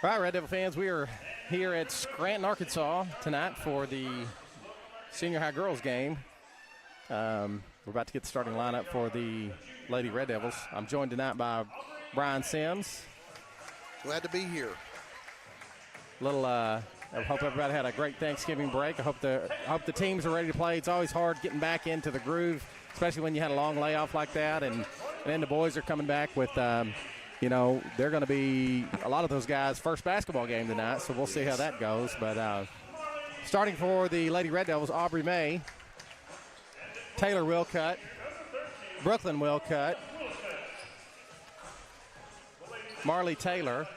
All right, Red Devil fans, we are here at Scranton, Arkansas tonight for the senior high girls game. We're about to get the starting lineup for the Lady Red Devils. I'm joined tonight by Brian Sims. Glad to be here. I hope everybody had a great Thanksgiving break. I hope the teams are ready to play. It's always hard getting back into the groove, especially when you had a long layoff like that. And then the boys are coming back with, they're going to be a lot of those guys' first basketball game tonight, so we'll see how that goes. But starting for the Lady Red Devils, Aubrey May, Taylor Wilcutt, Brooklyn Wilcutt, Marley Taylor,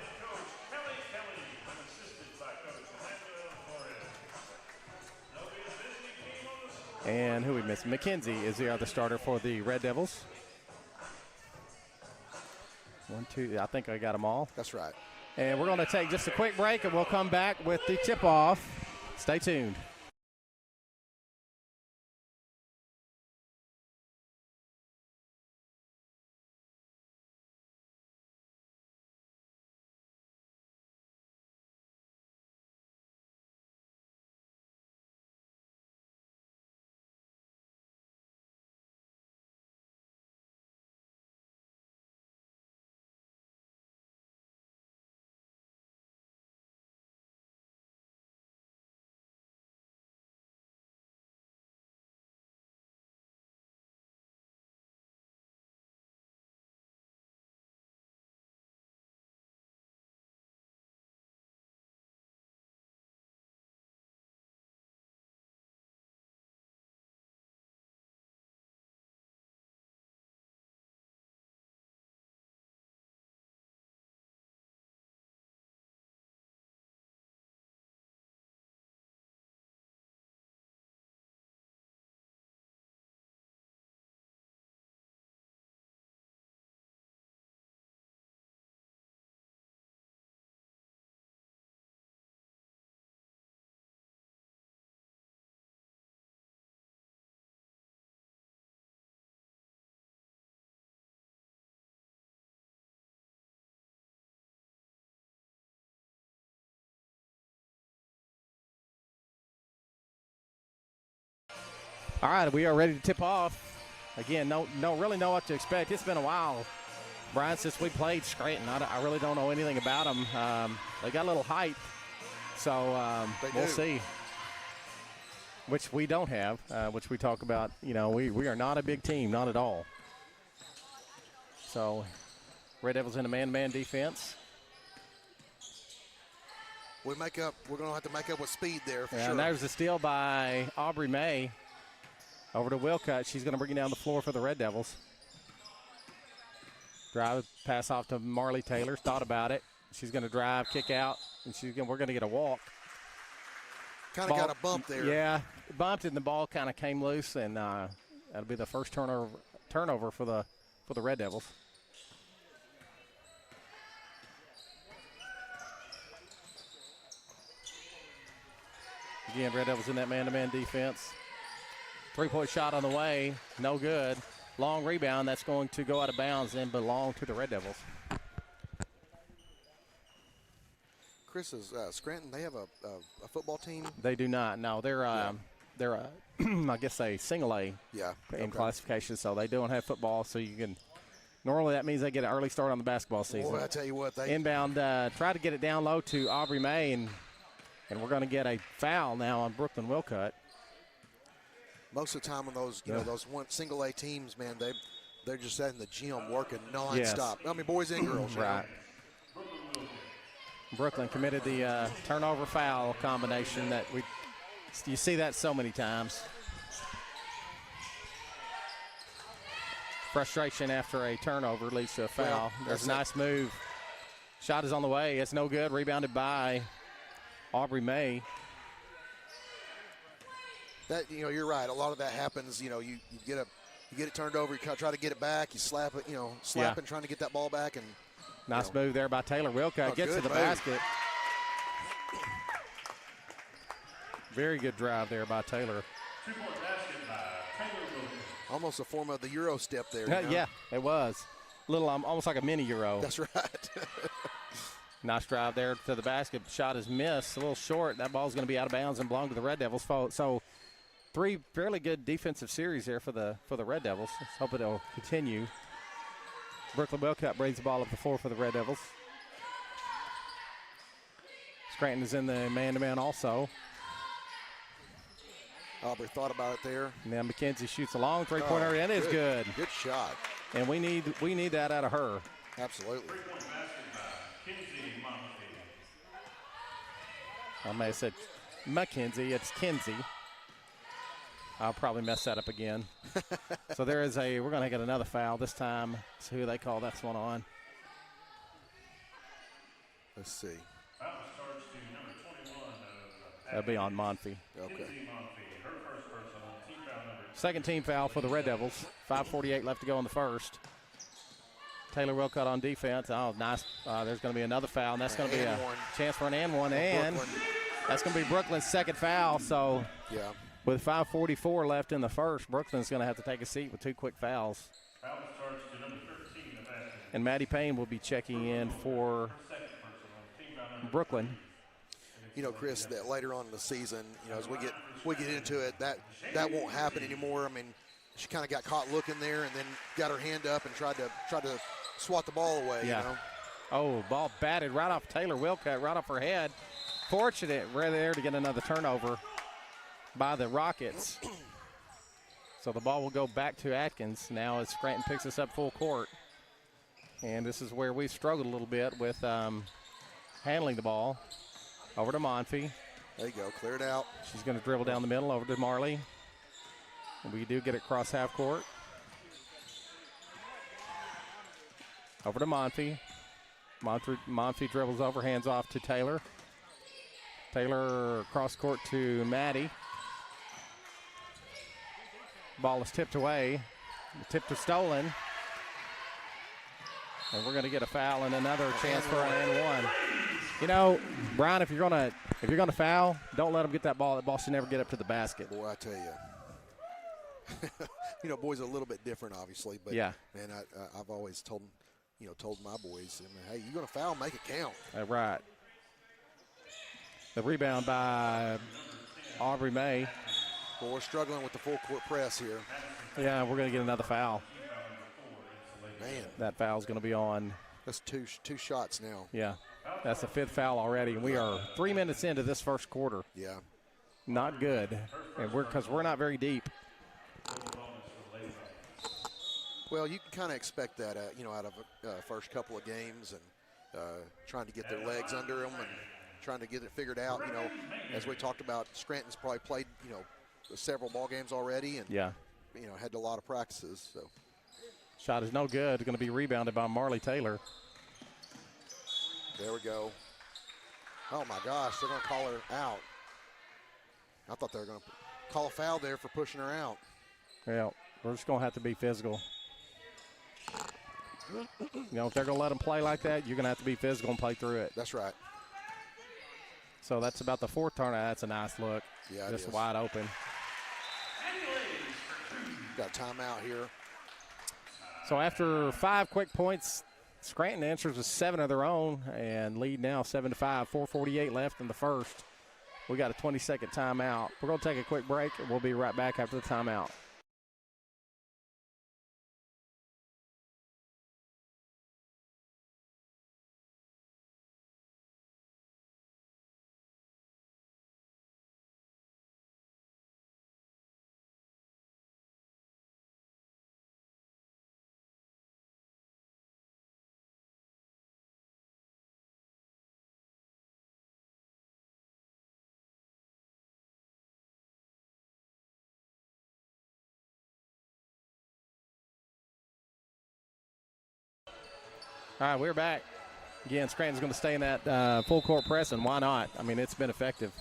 and who we missed? Mackenzie is the other starter for the Red Devils. 1, 2, I think I got them all. That's right. And we're going to take just a quick break, and we'll come back with the tip-off. Stay tuned. All right, we are ready to tip off. Again, don't really know what to expect. It's been a while, Brian, since we played Scranton. I really don't know anything about them. They got a little height, so we'll see. Which we don't have, which we talk about. We are not a big team, not at all. So Red Devils in a man-to-man defense. We're going to have to make up with speed there for sure. And there's a steal by Aubrey May. Over to Wilcutt. She's going to bring it down the floor for the Red Devils. Drive, pass off to Marley Taylor. Thought about it. She's going to drive, kick out, and we're going to get a walk. Kind of got a bump there. Yeah, bumped and the ball kind of came loose, and that'll be the first turnover for the Red Devils. Again, Red Devils in that man-to-man defense. Three-point shot on the way, no good. Long rebound, that's going to go out of bounds and belong to the Red Devils. Chris, is Scranton, they have a football team? They do not. No, they're I guess a single A in classification, so they don't have football. So you can normally that means they get an early start on the basketball season. Boy, I tell you what, inbound try to get it down low to Aubrey May, and we're going to get a foul now on Brooklyn Wilcutt. Most of the time on those, those one single A teams, man, they're just in the gym working nonstop. Yes. I mean, boys and girls. Right. Brooklyn committed the turnover foul combination that you see that so many times. Frustration after a turnover leads to a foul. Well, there's a nice move. Shot is on the way. It's no good. Rebounded by Aubrey May. That you're right. A lot of that happens. You get it turned over. You try to get it back. You slap it. Slapping, trying to get that ball back. And nice move there by Taylor Wilcutt. Gets to the basket. Very good drive there by Taylor. Almost a form of the Euro step there. Yeah, it was. Almost like a mini Euro. That's right. Nice drive there to the basket. Shot is missed, a little short. That ball's going to be out of bounds and belong to the Red Devils. So 3 fairly good defensive series there for the Red Devils. Let's hope it'll continue. Brooklyn Wilcott brings the ball up the floor for the Red Devils. Scranton is in the man-to-man also. Aubrey thought about it there. And then McKenzie shoots a long three-pointer, and it's good. Good shot. And we need that out of her. Absolutely. I may have said McKenzie. It's Kinsey. I'll probably mess that up again. So we're going to get another foul this time. See who they call this one on. Let's see. That'll be on Monfy. Okay. Second team foul for the Red Devils. 5:48 left to go in the first. Taylor Wilcott on defense. Oh, nice. There's going to be another foul, and that's going to be a chance for an and one. And that's going to be Brooklyn's second foul. So with 5:44 left in the first, Brooklyn's going to have to take a seat with 2 quick fouls. And Maddie Payne will be checking in for Brooklyn. You know, Chris, that later on in the season, you know, as we get into it, that won't happen anymore. I mean, she kind of got caught looking there and then got her hand up and tried to swat the ball away. Yeah. You know? Oh, ball batted right off Taylor Wilcott, right off her head. Fortunate right there to get another turnover by the Rockets. So the ball will go back to Atkins now as Scranton picks us up full court. And this is where we struggled a little bit with handling the ball. Over to Monfy. There you go, clear it out. She's going to dribble down the middle over to Marley. And we do get it across half court. Over to Monfy. Monfy dribbles over, hands off to Taylor. Taylor cross court to Maddie. Ball is tipped away. The tip is stolen. And we're going to get a foul and another chance for an and one. You know, Brian, if you're gonna foul, don't let them get that ball. That ball should never get up to the basket. Boy, I tell you. You know, boys are a little bit different, obviously, but yeah, man, I've always told my boys, hey, you're gonna foul, make it count. Right. The rebound by Aubrey May. Well, we're struggling with the full court press here. Yeah, we're gonna get another foul. Man, that foul's gonna be on. That's two shots now. Yeah. That's the 5th foul already, and we are 3 minutes into this first quarter. Yeah. Not good, and because we're not very deep. Well, you can kind of expect that, out of first couple of games and trying to get their legs under them and trying to get it figured out. You know, as we talked about, Scranton's probably played, several ball games already and, had a lot of practices. So. Shot is no good. It's going to be rebounded by Marley Taylor. There we go. Oh, my gosh, they're going to call her out. I thought they were going to call a foul there for pushing her out. Well, we're just going to have to be physical. If they're going to let them play like that, you're going to have to be physical and play through it. That's right. So that's about the 4th turn. That's a nice look. Yeah, just wide open. Got a timeout here. So after 5 quick points, Scranton answers with 7 of their own and lead now 7-5. 4:48 left in the first. We got a 20-second timeout. We're going to take a quick break, and we'll be right back after the timeout. All right, we're back. Again, Scranton's going to stay in that full court press, and why not? I mean, it's been effective.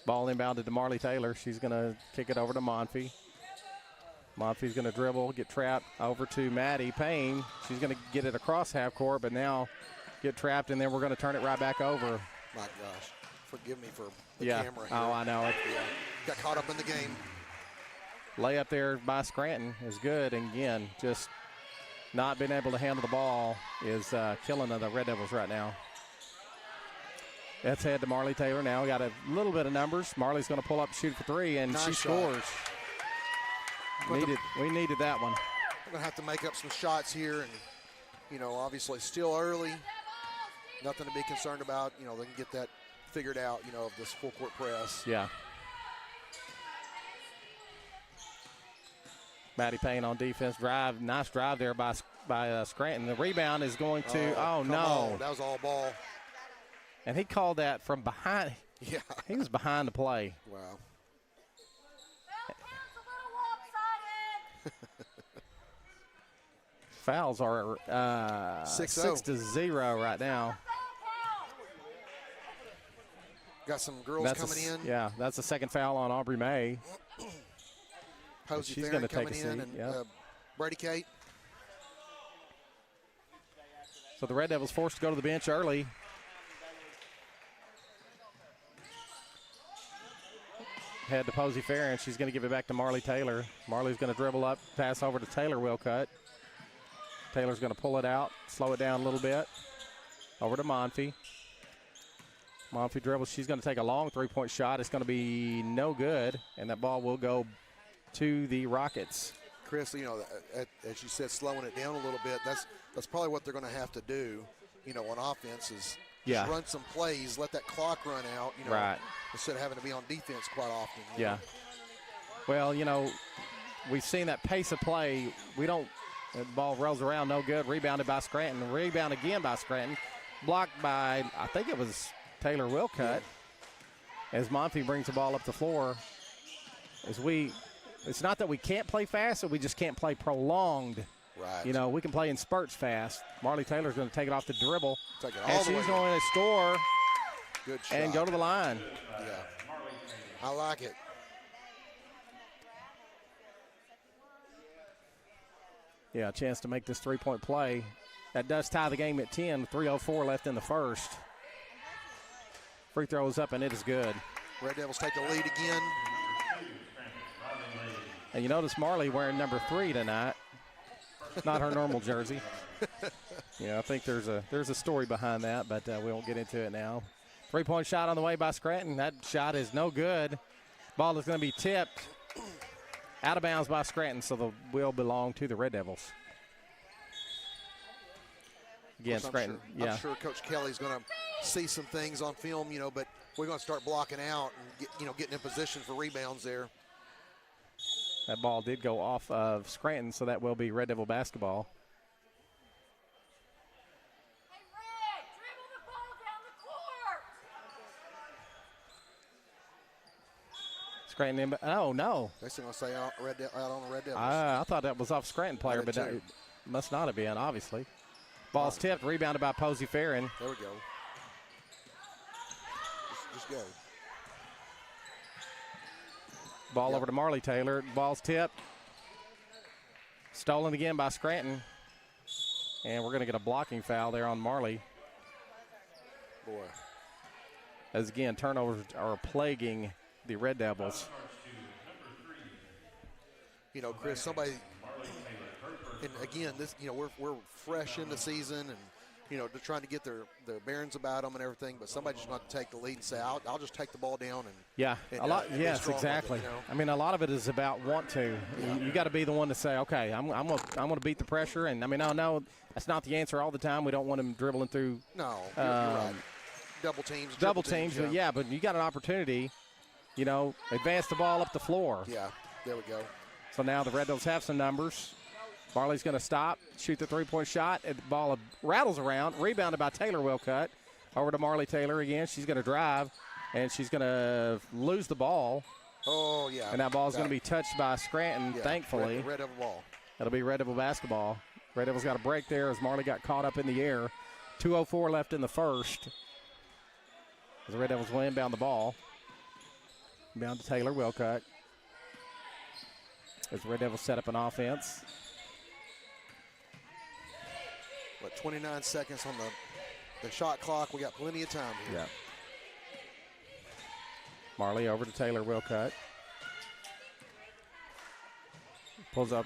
Ball inbounded to Marley Taylor. She's going to kick it over to Monfy. Monfy's going to dribble, get trapped over to Maddie Payne. She's going to get it across half court, but now get trapped, and then we're going to turn it right back over. My gosh. Forgive me for the camera here. Oh, I know it. Yeah. Got caught up in the game. Layup there by Scranton is good, and again, just not being able to handle the ball is killing the Red Devils right now. That's head to Marley Taylor now. We got a little bit of numbers. Marley's going to pull up, shoot for three, and nice she shot. scores. We needed that one. We're going to have to make up some shots here, and, you know, obviously still early. Nothing to be concerned about. You know, they can get that figured out, you know, of this full court press. Yeah. Maddie Payne on defense. Nice drive there by Scranton. The rebound is going to, oh no. On. That was all ball. And he called that from behind. Yeah. He was behind the play. Wow. Fouls are 6-0 right now. Got some girls coming in. Yeah, that's the second foul on Aubrey May. Posey She's Farron going to take coming a seat. in, and Yep. Brady Kate. So the Red Devils forced to go to the bench early. Head to Posey Farron. She's going to give it back to Marley Taylor. Marley's going to dribble up, pass over to Taylor Wilcutt. Taylor's going to pull it out, slow it down a little bit. Over to Monfy. Monfy dribbles. She's going to take a long three-point shot. It's going to be no good, and that ball will go to the Rockets. Chris, you know, as you said, slowing it down a little bit, that's probably what they're going to have to do, you know, on offense is just run some plays, let that clock run out, you know, instead of having to be on defense quite often. Yeah. Well, you know, we've seen that pace of play. The ball rolls around, no good. Rebounded by Scranton. Rebound again by Scranton. Blocked by, I think it was Taylor Wilcutt. As Monfy brings the ball up the floor. It's not that we can't play fast, but we just can't play prolonged. Right. You know, we can play in spurts fast. Marley Taylor's going to take it off the dribble. Take it all and the she's way going to score. Good shot. And go to the line. Yeah. I like it. Yeah, a chance to make this three-point play. That does tie the game at 10. 3:04 left in the first. Free throws up, and it is good. Red Devils take the lead again. And you notice Marley wearing number 3 tonight. Not her normal jersey. Yeah, I think there's a story behind that, but we won't get into it now. Three-point shot on the way by Scranton. That shot is no good. Ball is going to be tipped out of bounds by Scranton, so the will belong to the Red Devils. Again, Scranton. I'm sure Coach Kelly's going to see some things on film, you know, but we're going to start blocking out and getting in position for rebounds there. That ball did go off of Scranton, so that will be Red Devil basketball. Hey, Red, dribble the ball down the court. Scranton in, oh, no. They're going to say out on the Red Devils. I thought that was off Scranton player, but it must not have been, obviously. Ball's tipped, rebounded by Posey Farron. There we go. Just go. Ball over to Marley Taylor. Ball's tipped. Stolen again by Scranton. And we're going to get a blocking foul there on Marley. Boy. As again, turnovers are plaguing the Red Devils. You know, Chris, somebody, and again, this, you know, we're fresh in the season, and you know, they're trying to get their bearings about them and everything, but somebody's just going to take the lead and say, I'll just take the ball down and a lot. Yes, exactly. It, you know? I mean, a lot of it is about want to. Yeah. You got to be the one to say, okay, I'm going to beat the pressure. And I mean, I know that's not the answer all the time. We don't want them dribbling through. No, you're right. Double teams. But you got an opportunity. You know, advance the ball up the floor. Yeah, there we go. So now the Red Devils have some numbers. Marley's going to stop, shoot the three-point shot, and the ball rattles around, rebounded by Taylor Wilcutt. Over to Marley Taylor again. She's going to drive, and she's going to lose the ball. Oh, yeah. And that ball is going to be touched by Scranton, thankfully. Red Devil ball. That'll be Red Devil basketball. Red Devils got a break there as Marley got caught up in the air. 2:04 left in the first. As the Red Devils will inbound the ball. Inbound to Taylor Wilcutt. As the Red Devils set up an offense. 29 seconds on the shot clock. We got plenty of time here. Yeah. Marley over to Taylor Wilcutt. Pulls up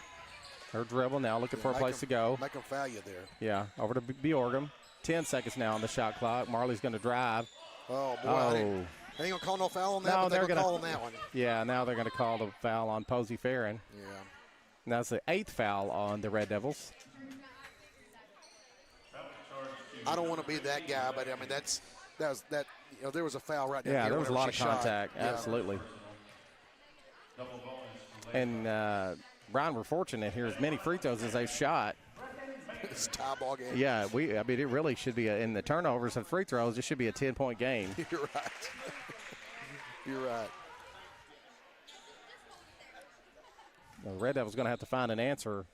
her dribble now, looking for a place to go. Make them foul you there. Yeah, over to Bjorgum. 10 seconds now on the shot clock. Marley's going to drive. Oh, boy. Oh. They ain't going to call no foul on that, No, but they're going to gonna call on that one. Yeah, now they're going to call the foul on Posey Farron. Yeah. And that's the 8th foul on the Red Devils. I don't want to be that guy, but I mean there was a foul right there. Yeah, there was a lot of she shot. contact. Yeah. Absolutely. And Brian, we're fortunate here as many free throws as they've shot. It's a tie ball game. Yeah, I mean, it really should be in the turnovers and free throws. It should be a 10-point game. You're right. You're right. The Red Devils going to have to find an answer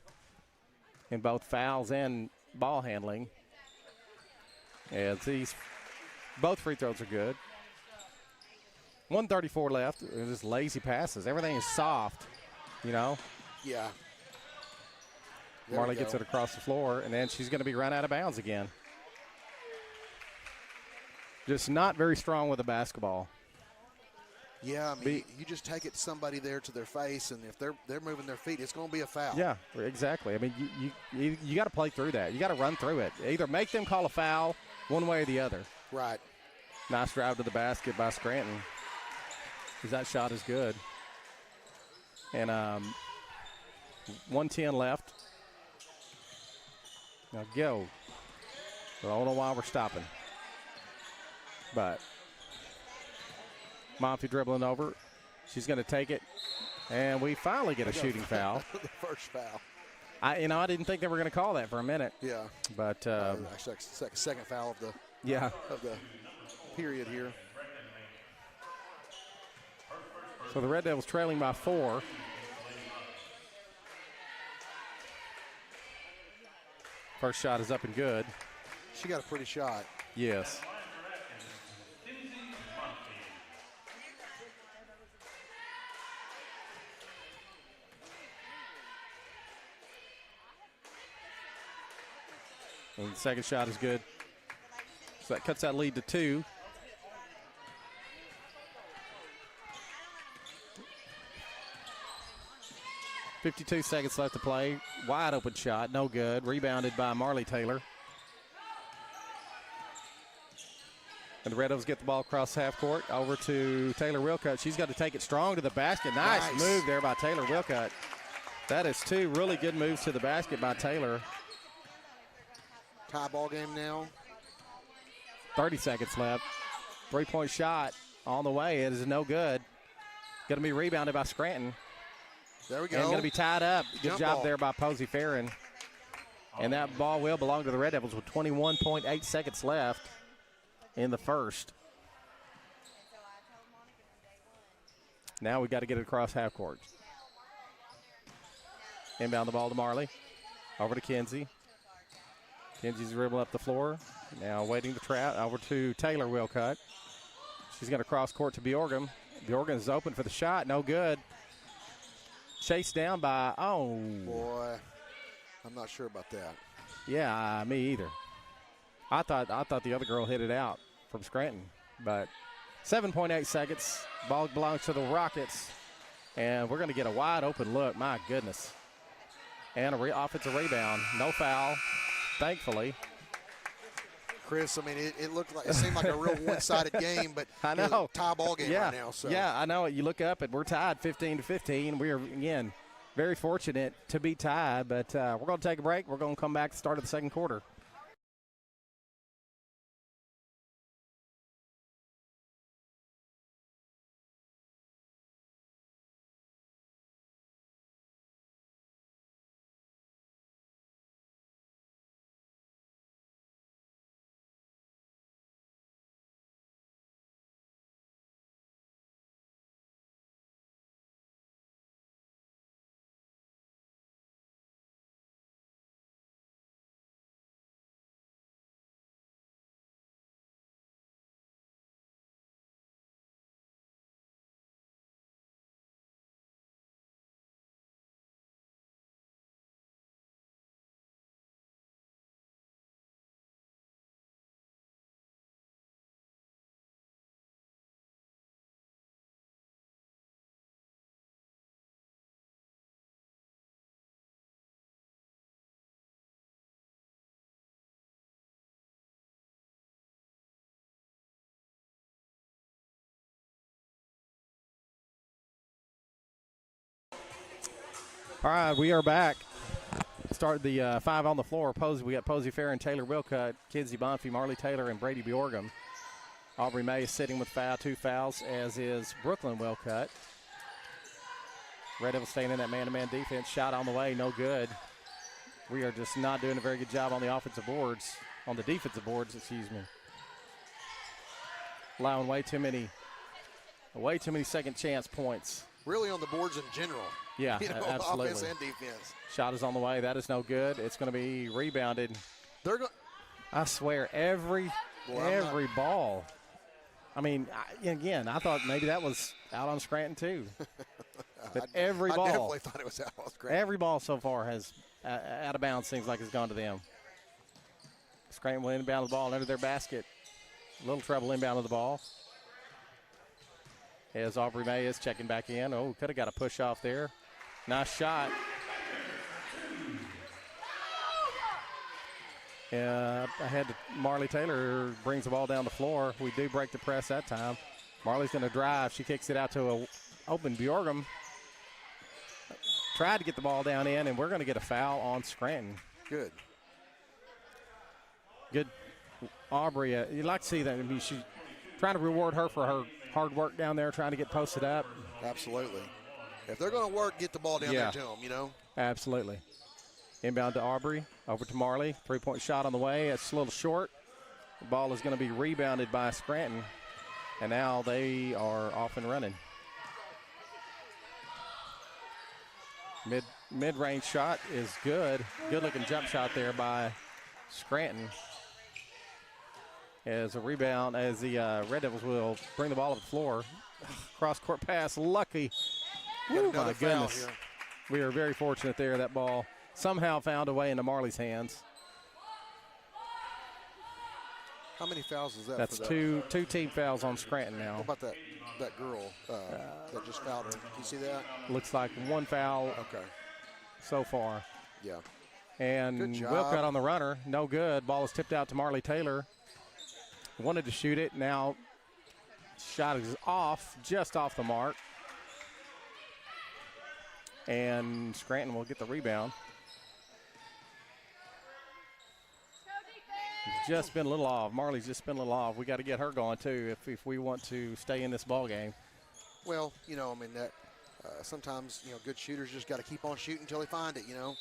in both fouls and ball handling. Yeah, both free throws are good. 1:34 left. Just lazy passes. Everything is soft, you know. Yeah. Marley gets it across the floor, and then she's going to be run out of bounds again. Just not very strong with the basketball. Yeah, I mean, you just take it to somebody there to their face, and if they're moving their feet, it's going to be a foul. Yeah, exactly. I mean, you got to play through that. You got to run through it. Either make them call a foul one way or the other. Right. Nice drive to the basket by Scranton. Because that shot is good. And 1:10 left. Now go. I don't know why we're stopping. But Monty dribbling over. She's going to take it. And we finally get a shooting foul. The first foul. I didn't think they were going to call that for a minute. Yeah. But actually, second foul of the period here. So the Red Devils trailing by 4. First shot is up and good. She got a pretty shot. Yes. And the second shot is good. So that cuts that lead to 2. .52 seconds left to play. Wide open shot, no good. Rebounded by Marley Taylor. And the Red Devils get the ball across half court over to Taylor Wilcutt. She's got to take it strong to the basket. Nice move there by Taylor Wilcutt. That is 2 really good moves to the basket by Taylor. Tie ball game now. 30 seconds left. 3-point shot on the way. It is no good. Going to be rebounded by Scranton. There we go. And going to be tied up. Good Jump job ball there by Posey Farron. And that ball will belong to the Red Devils with 21.8 seconds left in the first. Now we got to get it across half court. Inbound the ball to Marley. Over to Kinsey. Kinsey's dribbling up the floor. Now waiting to trap. Over to Taylor Wilcutt. She's going to cross court to Bjorgen. Bjorgen is open for the shot. No good. Chased down by, boy, I'm not sure about that. Yeah, me either. I thought the other girl hit it out from Scranton, but 7.8 seconds. Ball belongs to the Rockets, and we're going to get a wide open look. My goodness. And offensive rebound. No foul, thankfully. Chris, I mean, it seemed like a real one-sided game, but I know. It's a tie ball game right now. So. Yeah, I know. You look up and we're tied 15-15. We are, again, very fortunate to be tied, but we're going to take a break. We're going to come back at the start of the second quarter. All right, we are back. Start the 5 on the floor. We got Posey Fair and Taylor Wilcutt, Kinsey Bonfey, Marley Taylor, and Brady Bjorgum. Aubrey May is sitting with 2 fouls, as is Brooklyn Wilcutt. Red Devils staying in that man-to-man defense. Shot on the way, no good. We are just not doing a very good job on the defensive boards, excuse me. Allowing way too many second chance points. Really on the boards in general. Yeah, absolutely. Offense and defense. Shot is on the way. That is no good. It's going to be rebounded. I swear, every ball. I mean, again, I thought maybe that was out on Scranton too. But every ball. I definitely thought it was out on Scranton. Every ball so far has out of bounds. Seems like it's gone to them. Scranton will inbound the ball under their basket. A little trouble inbound of the ball. As Aubrey May is checking back in. Oh, could have got a push off there. Nice shot. Ahead to Marley Taylor, brings the ball down the floor. We do break the press that time. Marley's going to drive. She kicks it out to an open Bjorgum. Tried to get the ball down in, and we're going to get a foul on Scranton. Good. Aubrey, you'd like to see that. I mean, she's trying to reward her for her hard work down there, trying to get posted up. Absolutely. If they're going to work, get the ball down there to them, you know? Absolutely. Inbound to Aubrey, over to Marley. 3-point shot on the way. It's a little short. The ball is going to be rebounded by Scranton, and now they are off and running. Mid-range shot is good. Good-looking jump shot there by Scranton. As a rebound, as the Red Devils will bring the ball up the floor. Cross-court pass, lucky. Oh, my goodness. We are very fortunate there. That ball somehow found a way into Marley's hands. How many fouls is that? That's for that? two team fouls on Scranton now. What about that girl that just fouled her? Can you see that? Looks like one foul so far. Yeah. And Wilcutt on the runner, no good. Ball is tipped out to Marley Taylor. Wanted to shoot it. Now shot is off, just off the mark. And Scranton will get the rebound. Just been a little off. Marley's just been a little off. We got to get her going too if we want to stay in this ball game. Well, you know, I mean that sometimes good shooters just got to keep on shooting until they find it. You know.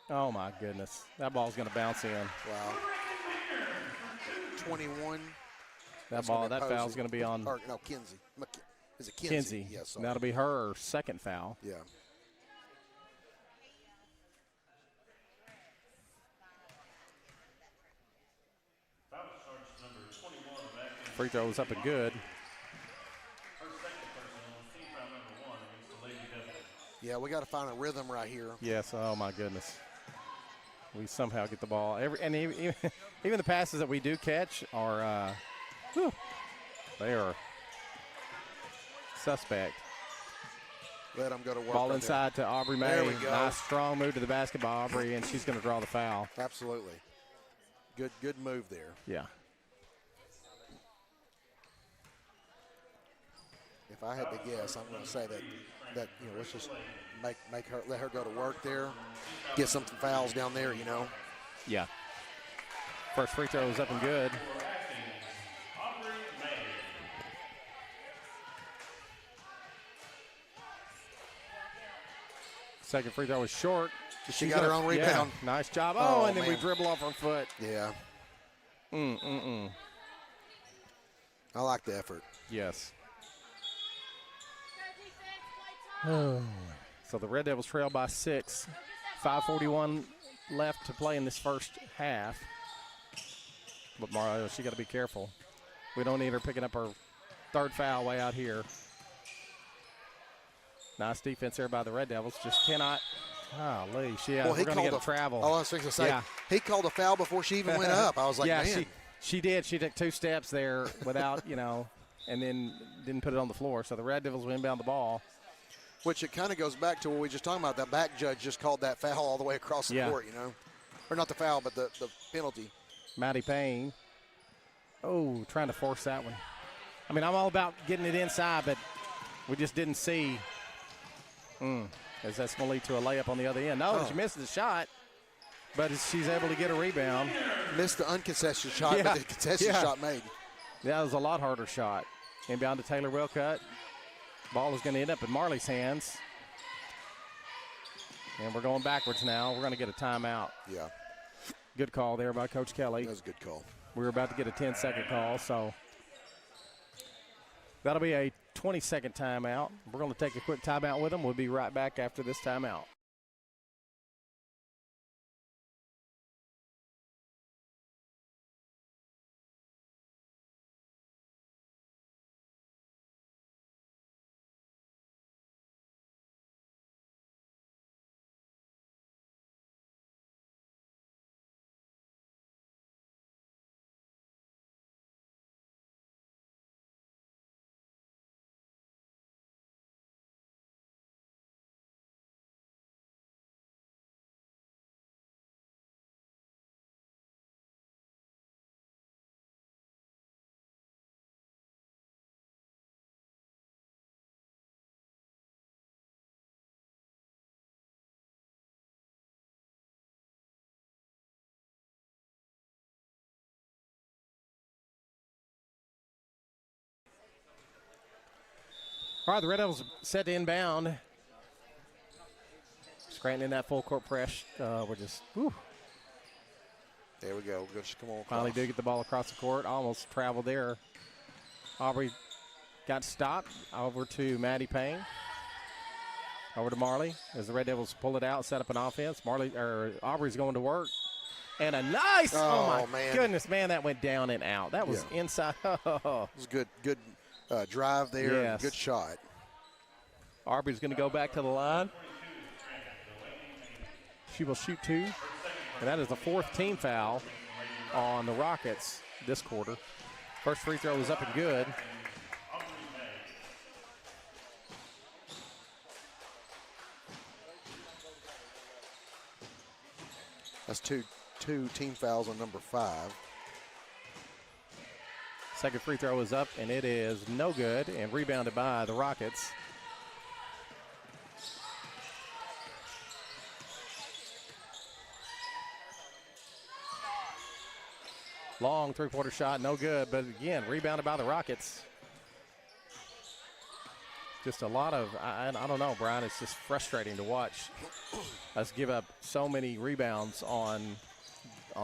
Oh my goodness, that ball's going to bounce in. Wow. 21. That foul's going to be on. No, Kinsey. Is it Kinsey? Kinsey. Yes. Yeah, that'll be her second foul. Yeah. Free throw is up and good. Yeah, we got to find a rhythm right here. Yes. Oh my goodness. We somehow get the ball. Even the passes that we do catch are, they are suspect. Let them go to work. Ball inside to Aubrey May. There we go. Nice strong move to the basket by Aubrey, and she's going to draw the foul. Absolutely. Good move there. Yeah. If I had to guess, I'm going to say that let's just let her go to work there, get some fouls down there, Yeah. First free throw is up and good. Second free throw is short. She got her own rebound. Yeah, nice job. And then we dribble off her foot. Yeah. I like the effort. Yes. So the Red Devils trail by 6. 5:41 left to play in this first half. But Mario, she got to be careful. We don't need her picking up her third foul way out here. Nice defense there by the Red Devils. Just cannot. Golly, we're going to get a travel. I was thinking to say, he called a foul before she even went up. I was like, man. She did. She took 2 steps there without, and then didn't put it on the floor. So the Red Devils will inbound the ball. Which it kind of goes back to what we just talking about. That back judge just called that foul all the way across the court, Or not the foul, but the penalty. Maddie Payne. Oh, trying to force that one. I mean, I'm all about getting it inside, but we just didn't see. as that's going to lead to a layup on the other end. No, she misses the shot, but she's able to get a rebound. Missed the uncontested shot, but the contested shot made. That was a lot harder shot. Inbound to Taylor Wilcutt. Ball is going to end up in Marley's hands. And we're going backwards now. We're going to get a timeout. Yeah. Good call there by Coach Kelly. That was a good call. We were about to get a 10-second call, so that'll be a 20-second timeout. We're going to take a quick timeout with them. We'll be right back after this timeout. All right, the Red Devils set to inbound. Scranton in that full court press. We're just, whew. There we go. Just come on. Finally do get the ball across the court. Almost traveled there. Aubrey got stopped. Over to Maddie Payne. Over to Marley as the Red Devils pull it out, set up an offense. Aubrey's going to work. And a nice, oh my goodness, man, that went down and out. That was inside. It was a good drive there. Yes. Good shot. Aubrey's going to go back to the line. She will shoot 2. And that is the 4th team foul on the Rockets this quarter. First free throw is up and good. That's two team fouls on number 5. Second free throw is up, and it is no good, and rebounded by the Rockets. Long three-pointer shot, no good, but again, rebounded by the Rockets. Just a lot of, I don't know, Brian, it's just frustrating to watch us give up so many rebounds on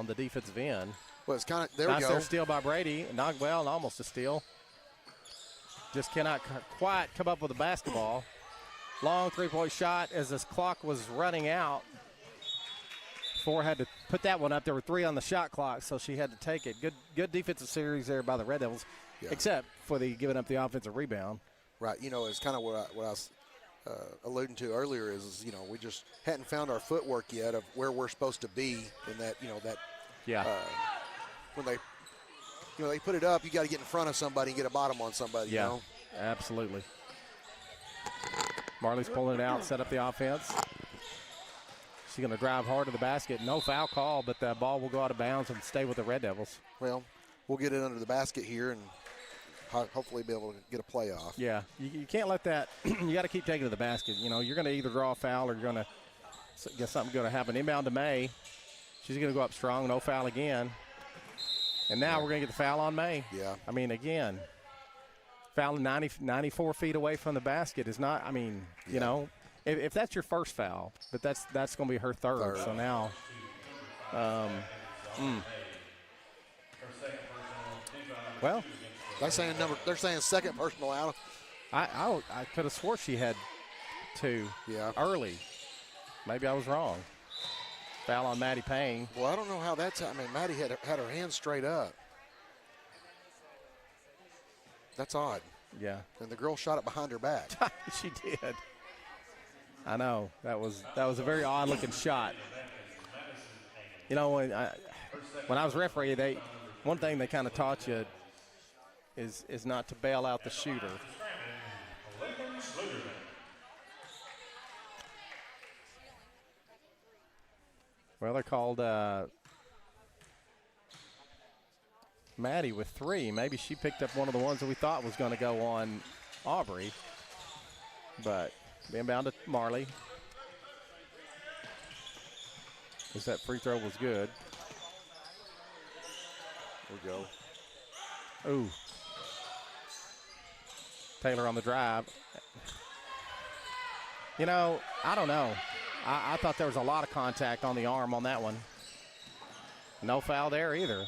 the defensive end. Well, it's kind of, there we go. Nice steal by Brady. Not well, almost a steal. Just cannot quite come up with a basketball. Long three-point shot as this clock was running out. Ford had to put that one up. There were 3 on the shot clock, so she had to take it. Good defensive series there by the Red Devils, except for the giving up the offensive rebound. Right. You know, it's kind of what I was alluding to earlier is, you know, we just hadn't found our footwork yet of where we're supposed to be in that, you know, that when they put it up, you got to get in front of somebody and get a bottom on somebody. Yeah, you know? Absolutely. Marley's pulling it out, set up the offense. She's going to drive hard to the basket. No foul call, but the ball will go out of bounds and stay with the Red Devils. Well, we'll get it under the basket here and hopefully be able to get a play off. Yeah, you can't let that – you got to keep taking it to the basket. You know, you're going to either draw a foul or you're going to get something going to happen. Inbound to May. She's going to go up strong, no foul again. And now we're going to get the foul on May. Yeah. I mean, again, fouling 94 feet away from the basket is not – I mean, you know, if that's your first foul, but that's going to be her third. So now well – they're saying second personal out. I could have swore she had 2 early. Maybe I was wrong. Foul on Maddie Payne. Well, I don't know how that's – I mean, Maddie had her hands straight up. That's odd. Yeah. And the girl shot it behind her back. She did. I know. That was a very odd-looking shot. You know, when I was referee, one thing they kind of taught you is not to bail out the shooter. Well, they called Maddie with 3. Maybe she picked up one of the ones that we thought was going to go on Aubrey. But inbound to Marley. as that free throw was good. There we go. Ooh. Taylor on the drive. You know, I don't know. I thought there was a lot of contact on the arm on that one. No foul there either.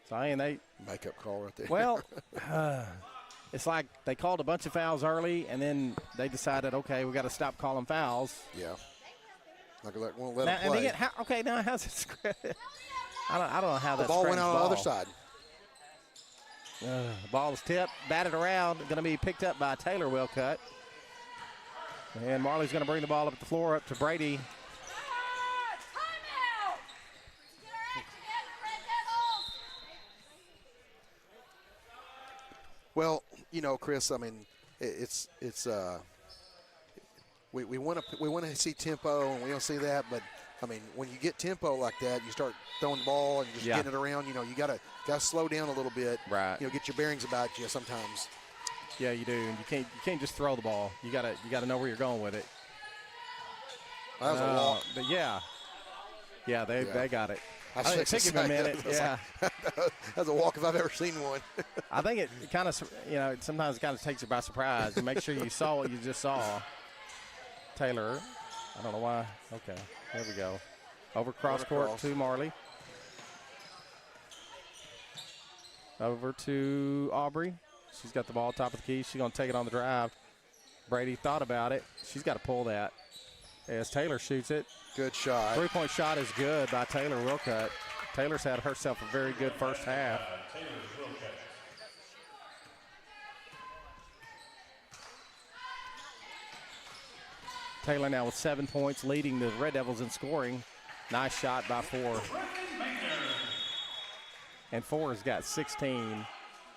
So, I mean, they – Makeup call right there. well, it's like they called a bunch of fouls early, and then they decided, okay, we got to stop calling fouls. Yeah. Like, won't let them play. Okay, now how's it scripted? I don't know how the that's ball went out on the other side. The ball is tipped, batted around, going to be picked up by Taylor Wilcutt. And Marley's going to bring the ball up the floor, up to Brady. Timeout! Get our act together, Red Devils! Well, you know, Chris, I mean, we want to see tempo, and we don't see that, but I mean, when you get tempo like that, you start throwing the ball and just getting it around. You know, you gotta slow down a little bit. Right. You know, get your bearings about you sometimes. Yeah, you do. And you can't just throw the ball. You gotta know where you're going with it. That was a walk. But they got it. I think it took him a minute. Yeah. That's a walk if I've ever seen one. I think it kind of, sometimes it kind of takes you by surprise. You make sure you saw what you just saw. Taylor, I don't know why. Okay, there we go. Over cross court to Marley. Over to Aubrey. She's got the ball top of the key. She's going to take it on the drive. Brady thought about it. She's got to pull that. As Taylor shoots it. Good shot. Three-point shot is good by Taylor Wilcutt. Taylor's had herself a very good first half. Taylor now with 7 points, leading the Red Devils in scoring. Nice shot by 4. And 4 has got 16.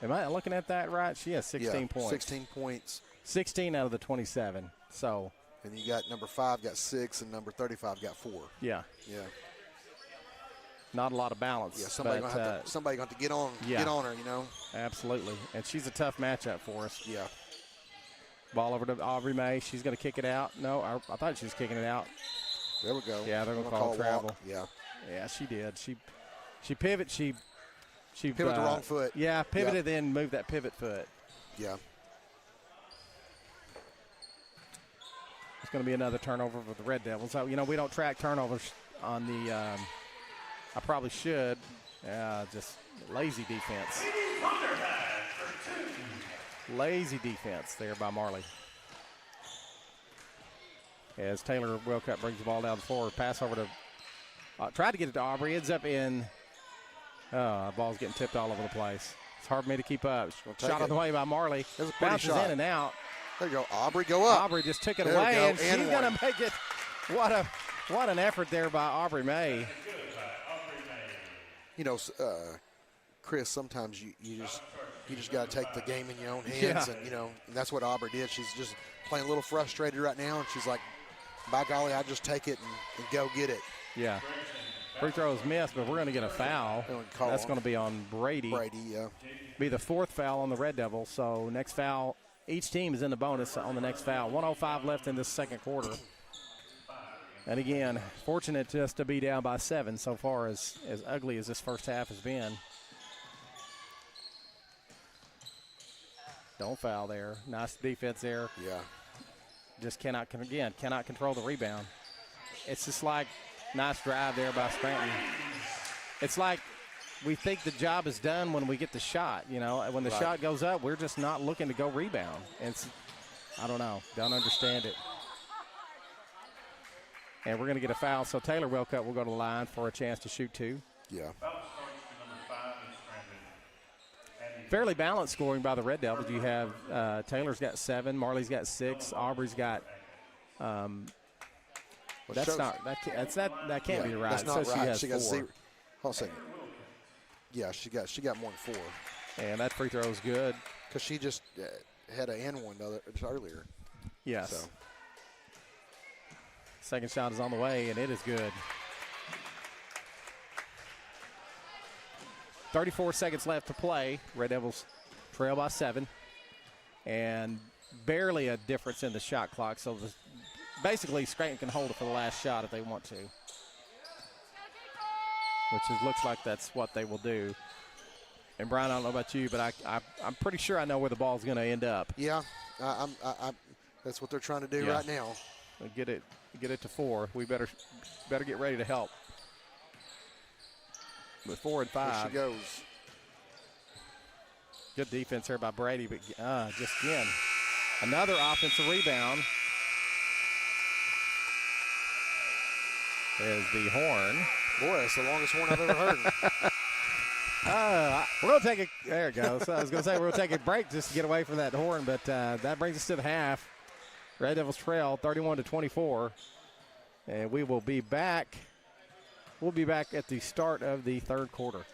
Am I looking at that right? She has 16 points. 16 points. 16 out of the 27. So. And you got number 5 got 6, and number 35 got 4. Yeah. Yeah. Not a lot of balance. Yeah, somebody going to have to get on her, you know. Absolutely. And she's a tough matchup for us. Yeah. Ball over to Aubrey May. She's going to kick it out. No, I thought she was kicking it out. There we go. Yeah, they're going to call travel. Yeah. Yeah, she did. She pivoted. She pivoted the wrong foot. Yeah, pivoted, then moved that pivot foot. Yeah. It's going to be another turnover for the Red Devils. So, we don't track turnovers on the I probably should. Yeah, just lazy defense. Lazy defense there by Marley. As Taylor Wilcutt brings the ball down the floor, pass over to tried to get it to Aubrey. Ends up in the ball's getting tipped all over the place. It's hard for me to keep up. Shot on the way by Marley. Bounces in and out. There you go. Aubrey, go up. Aubrey just took it away, and she's going to make it. What an effort there by Aubrey May. You know, Chris, sometimes you just got to take the game in your own hands, and and that's what Aubrey did. She's just playing a little frustrated right now, and she's like, by golly, I just take it and go get it. Yeah. Free throw is missed, but we're going to get a foul. That's going to be on Brady. Brady, yeah. Be the 4th foul on the Red Devils. So next foul, each team is in the bonus on the next foul. 1:05 left in this second quarter. And again, fortunate just to be down by 7 so far, as ugly as this first half has been. Don't foul there. Nice defense there. Yeah. Just cannot control the rebound. It's just like nice drive there by Scranton. It's like we think the job is done when we get the shot. When the shot goes up, we're just not looking to go rebound. And I don't know. Don't understand it. And we're going to get a foul. So Taylor Wilcutt will go to the line for a chance to shoot 2. Yeah. Fairly balanced scoring by the Red Devils. You have Taylor's got 7, Marley's got 6, Aubrey's got. That can't be right. That's not right. She has 4. Hold on a second. Yeah, she got more than 4. And that free throw is good because she just had an and one earlier. Yes. So. Second shot is on the way, and it is good. 34 seconds left to play. Red Devils trail by 7. And barely a difference in the shot clock. So basically, Scranton can hold it for the last shot if they want to. looks like that's what they will do. And Brian, I don't know about you, but I'm pretty sure I know where the ball's going to end up. Yeah, that's what they're trying to do right now. Get it to 4. We better get ready to help. With 4 and 5. Here she goes. Good defense here by Brady, but just again, another offensive rebound. Is the horn. Boy, that's the longest horn I've ever heard. We're going to take there it goes. I was going to say we're going to take a break just to get away from that horn, but that brings us to the half. Red Devils trail 31-24. And we will be back. We'll be back at the start of the third quarter.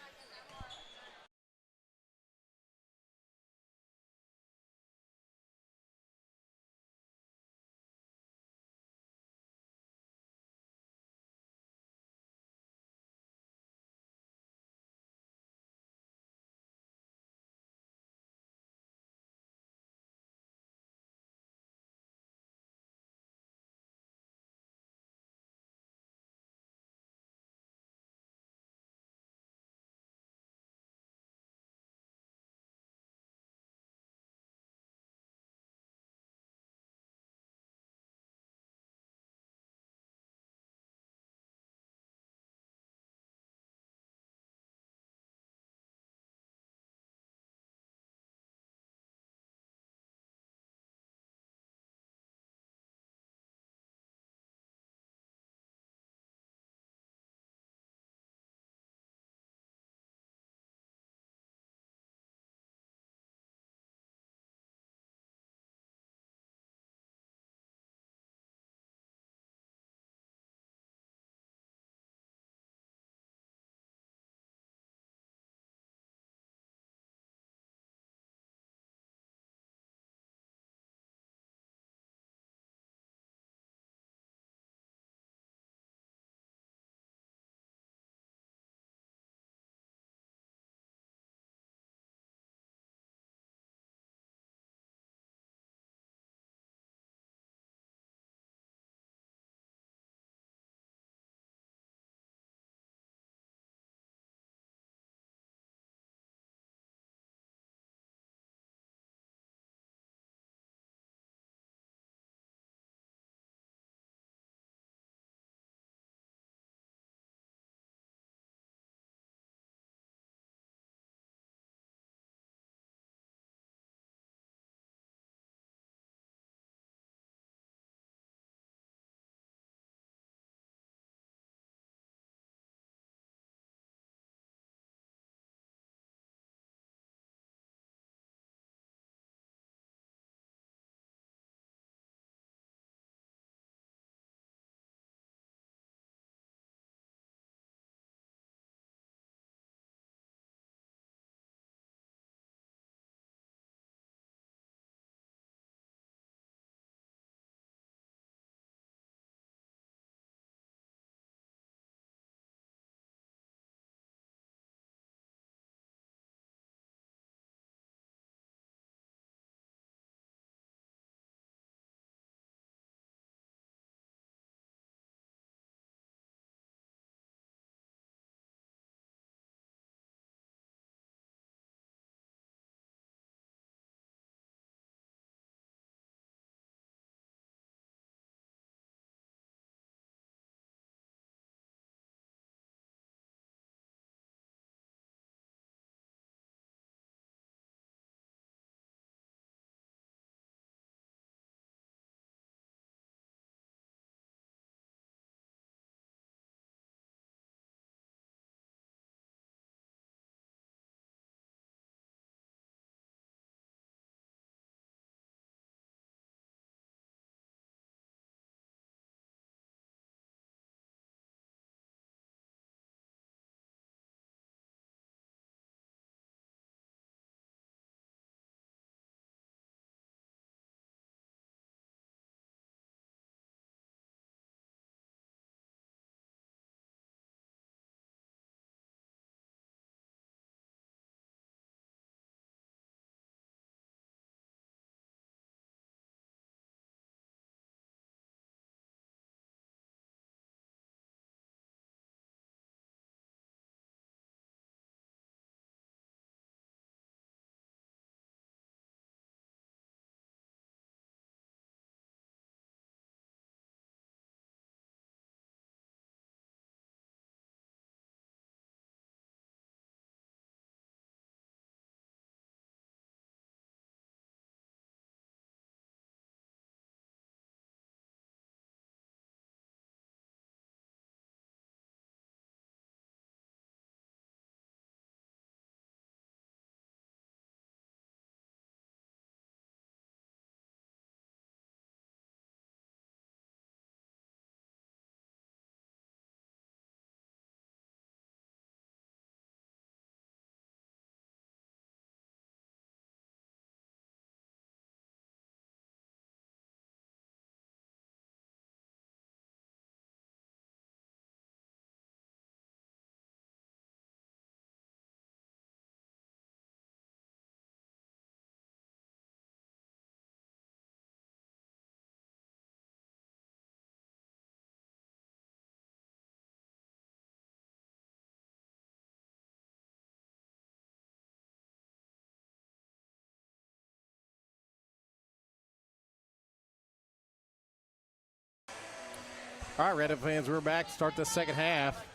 All right, Red Devil fans, we're back to start the second half.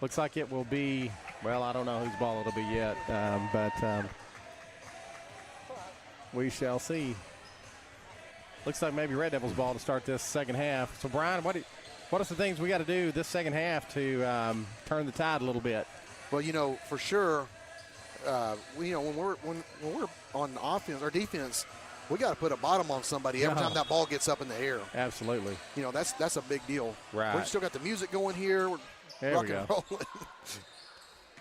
Looks like it will be, well, I don't know whose ball it'll be yet, but we shall see. Looks like maybe Red Devils' ball to start this second half. So, Brian, what are some things we got to do this second half to turn the tide a little bit? Well, you know, for sure, when we're on offense or defense, we got to put a bottom on somebody every time that ball gets up in the air. Absolutely. You know, that's a big deal. Right. We've still got the music going here. We're there rock we and go. rolling.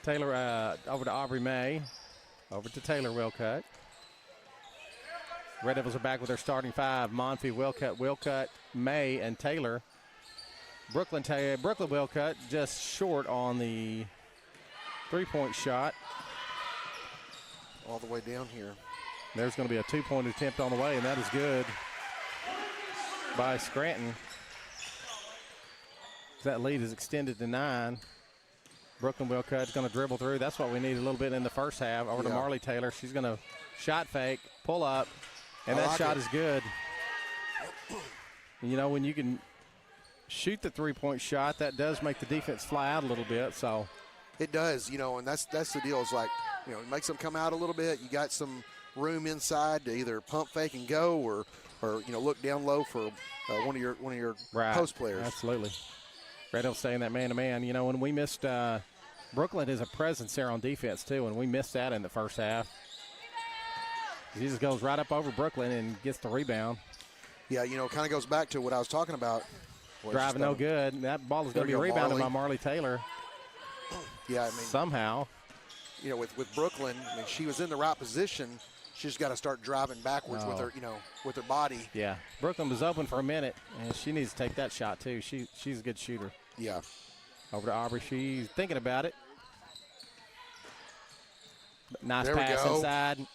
Taylor over to Aubrey May. Over to Taylor Wilcutt. Red Devils are back with their starting five. Monfy, Wilcutt, May, and Taylor. Brooklyn Wilcutt just short on the three-point shot. All the way down here. There's going to be a two-point attempt on the way, and that is good by Scranton. That lead is extended to 9. Brooklyn Wilcutt is going to dribble through. That's what we need a little bit in the first half. Over to Marley Taylor. She's going to shot fake, pull up, and that shot is good. You know, when you can shoot the three-point shot, that does make the defense fly out a little bit. So it does, you know, and that's the deal. It's like, you know, it makes them come out a little bit. You got some room inside to either pump fake and go, or you know, look down low for one of your post players. Absolutely. Red Devils staying that man-to-man. You know, when we missed Brooklyn is a presence there on defense too, and we missed that in the first half. He just goes right up over Brooklyn and gets the rebound. Yeah, you know, kind of goes back to what I was talking about. Driving no good. That ball is going to be rebounded by Marley Taylor. Yeah, I mean, somehow. You know, with Brooklyn, I mean, she was in the right position. She's got to start driving backwards with her, you know, with her body. Yeah, Brooklyn was open for a minute, and she needs to take that shot too. She's a good shooter. Yeah. Over to Aubrey. She's thinking about it. Nice there pass inside.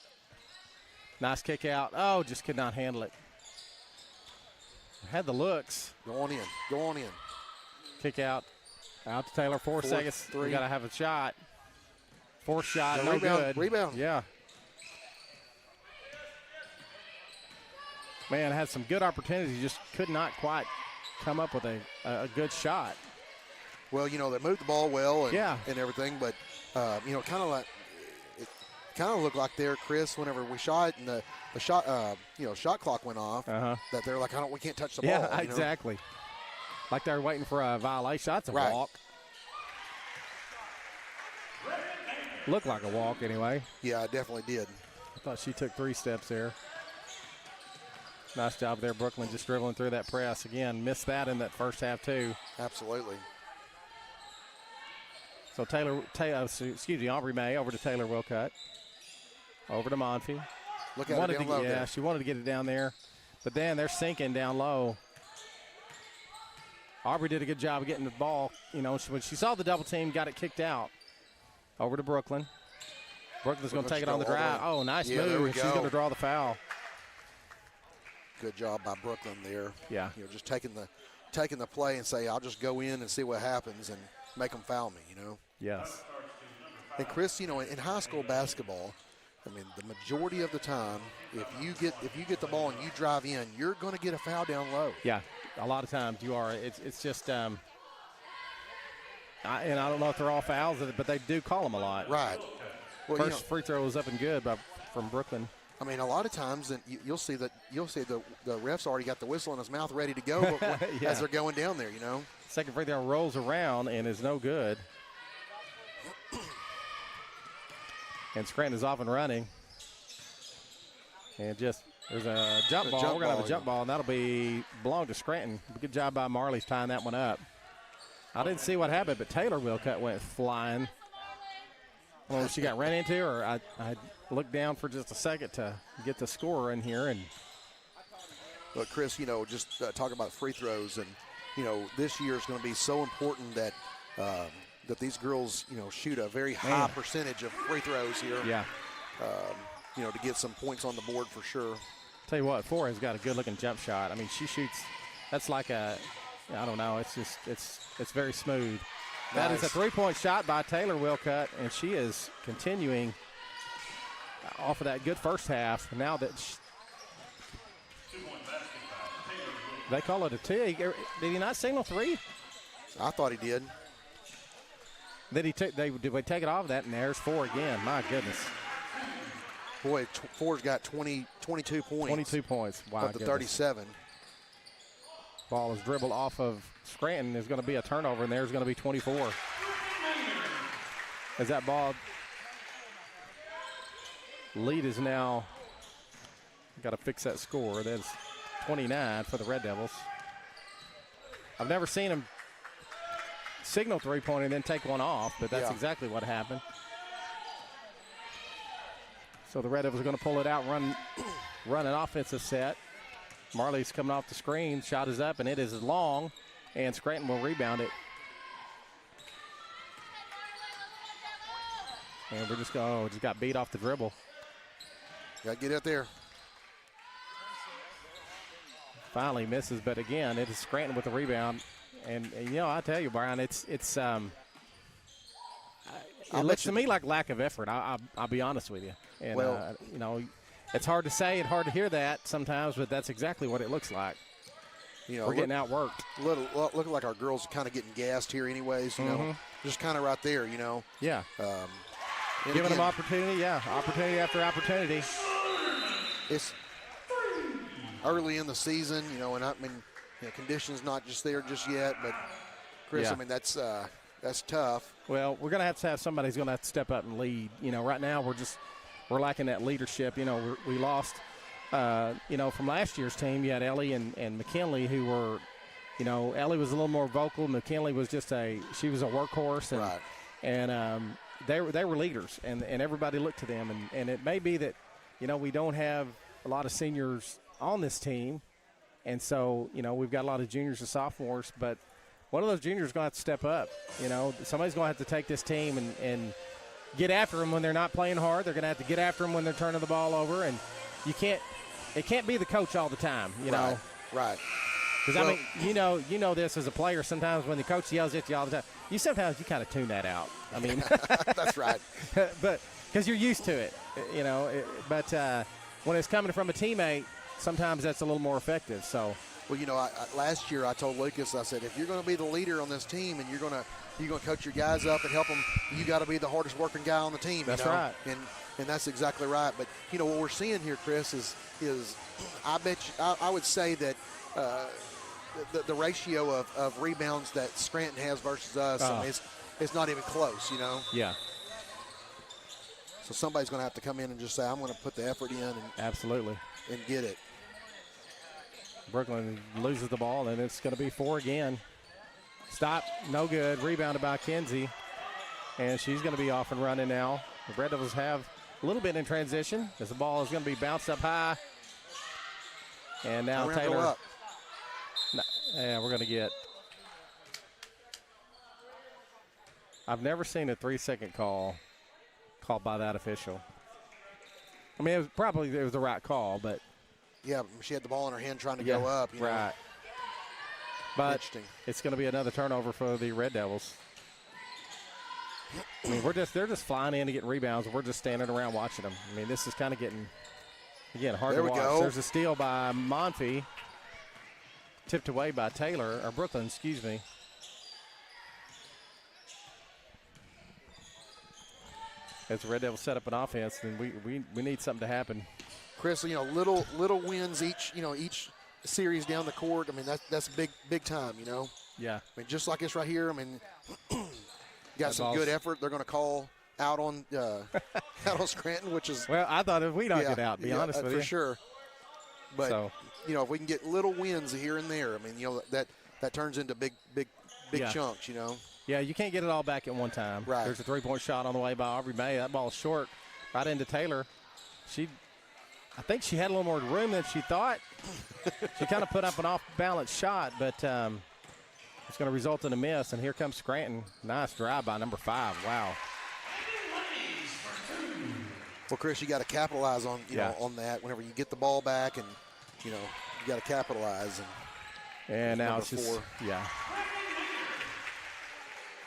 Nice kick out. Oh, just could not handle it. Had the looks. Go on in. Kick out. Out to Taylor. 4 seconds. We got to have a shot. Fourth shot. No good. Rebound. Yeah. Man, had some good opportunities. Just could not quite come up with a good shot. Well, you know, they moved the ball well and everything, but, you know, kind of looked like there, Chris, whenever we shot and the shot, you know, shot clock went off, that they're like, we can't touch the ball. Yeah, exactly. Know? Like they're waiting for a violation. That's a walk. Looked like a walk anyway. Yeah, it definitely did. I thought she took 3 steps there. Nice job there, Brooklyn, just dribbling through that press. Again, missed that in that first half too. Absolutely. So Aubrey May over to Taylor Wilcutt. Over to Monfy. Look at it down low. Yeah, she wanted to get it down there. But then they're sinking down low. Aubrey did a good job of getting the ball. You know, when she saw the double team, got it kicked out. Over to Brooklyn. Brooklyn's going to take it on the drive. Oh, nice move. She's going to draw the foul. Good job by Brooklyn there. Yeah. You know, just taking the play and say, I'll just go in and see what happens and make them foul me, you know. Yes. And Chris, you know, in high school basketball, I mean, the majority of the time, if you get the ball and you drive in, you're going to get a foul down low. Yeah, a lot of times you are. It's just, and I don't know if they're all fouls, but they do call them a lot. Right. Well, First free throw was up and good from Brooklyn. I mean, a lot of times, and you'll see the ref's already got the whistle in his mouth ready to go as they're going down there, you know. Second free throw rolls around and is no good. And Scranton is off and running. And there's a jump ball. We're going to have a jump ball, and that'll belong to Scranton. Good job by Marley's tying that one up. I didn't see what happened, but Taylor Wilcutt went flying. I don't know if she got ran into, or I looked down for just a second to get the score in here. And But Chris, you know, just talking about free throws, and you know, this year is going to be so important that that these girls, you know, shoot a very high percentage of free throws here. Yeah. You know, to get some points on the board for sure. Tell you what, Four has got a good-looking jump shot. I mean, she shoots. That's like I don't know. It's just it's very smooth. Nice. That is a three-point shot by Taylor Wilcutt, and she is continuing off of that good first half. Now that They call it a two. Did he not signal 3? I thought he did. Did we take it off that, and there's 4 again. My goodness. Boy, 4's got 22 points. 22 points. Wow. Up to 37. Ball is dribbled off of Scranton. There's going to be a turnover, and there's going to be 24. As that ball lead is now, got to fix that score. That's 29 for the Red Devils. I've never seen him signal three-pointer and then take one off, but that's exactly what happened. So the Red Devils are going to pull it out, run an offensive set. Marley's coming off the screen, shot is up, and it is long, and Scranton will rebound it. And we're just got beat off the dribble. Got to get out there. Finally misses, but again, it is Scranton with the rebound. And I tell you, Brian, it looks to me like lack of effort. I'll be honest with you. And, it's hard to say and hard to hear that sometimes, but that's exactly what it looks like. We're getting outworked. Looking like our girls are kind of getting gassed here anyways, just kind of right there, Yeah. Giving them opportunity, opportunity after opportunity. It's early in the season, and conditions not just there just yet, but Chris, that's tough. Well, we're going to have somebody who's going to have to step up and lead. Right now we're lacking that leadership. We lost, from last year's team. You had Ellie and McKinley who were, Ellie was a little more vocal. McKinley was she was a workhorse. And, right. And they were leaders, and everybody looked to them. And it may be that, we don't have a lot of seniors on this team. And so, we've got a lot of juniors and sophomores, but one of those juniors is going to have to step up. Somebody's going to have to take this team and get after them when they're not playing hard. They're going to have to get after them when they're turning the ball over. And it can't be the coach all the time, know. Right. Because, you know this as a player. Sometimes when the coach yells at you all the time, you kind of tune that out. I mean. That's right. But because you're used to it, But when it's coming from a teammate, sometimes that's a little more effective. So. Well, last year I told Lucas, I said, if you're going to be the leader on this team and you're going to coach your guys up and help them, you got to be the hardest working guy on the team. That's right. And that's exactly right. But what we're seeing here, Chris, is I would say that the ratio of rebounds that Scranton has versus us, it's not even close. Yeah. So somebody's going to have to come in and just say, I'm going to put the effort in and absolutely and get it. Brooklyn loses the ball, and it's going to be 4 again. Stop, no good. Rebounded by Kinsey, and she's going to be off and running now. The Red Devils have a little bit in transition as the ball is going to be bounced up high. And now Taylor. Up. Yeah, we're going to get. I've never seen a 3-second call called by that official. I mean, it was the right call, but. Yeah, she had the ball in her hand trying to go up. Right. But it's going to be another turnover for the Red Devils. I mean, they're just flying in to get rebounds, and we're just standing around watching them. I mean, this is kind of getting, hard to watch. Go. There's a steal by Monfy, tipped away by Taylor, or Brooklyn, excuse me. As the Red Devils set up an offense, then we need something to happen. Chris, little wins each series down the court. I mean, that's big time, Yeah. I mean, just like this right here. I mean, got some good effort. They're going to call out on Scranton, which is. Well, I thought if we knock it out, be honest with you. For sure. But if we can get little wins here and there, I mean, that turns into big chunks, Yeah, you can't get it all back at one time. Right. There's a 3-point shot on the way by Aubrey May. That ball's short, right into Taylor. I think she had a little more room than she thought. She kind of put up an off-balance shot, but it's going to result in a miss. And here comes Scranton. Nice drive by number 5. Wow. Well, Chris, you got to capitalize on on that. Whenever you get the ball back, and you got to capitalize. And now it's just 4.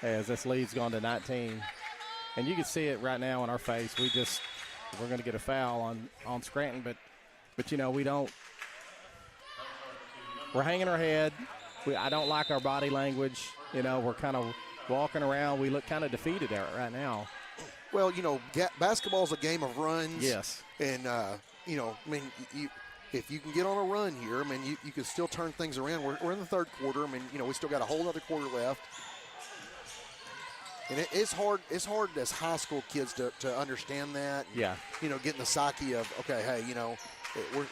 As this lead's gone to 19, and you can see it right now in our face. We're going to get a foul on Scranton, but we don't. we're hanging our head. I don't like our body language. You know, we're kind of walking around. We look kind of defeated right now. Well, you know, basketball's a game of runs. Yes. And, you know, I mean, if you can get on a run here, I mean, you can still turn things around. We're in the third quarter. I mean, you know, we still got a whole other quarter left. And it's hard as high school kids to understand that. And, yeah. You know, getting the psyche of, okay, hey, you know,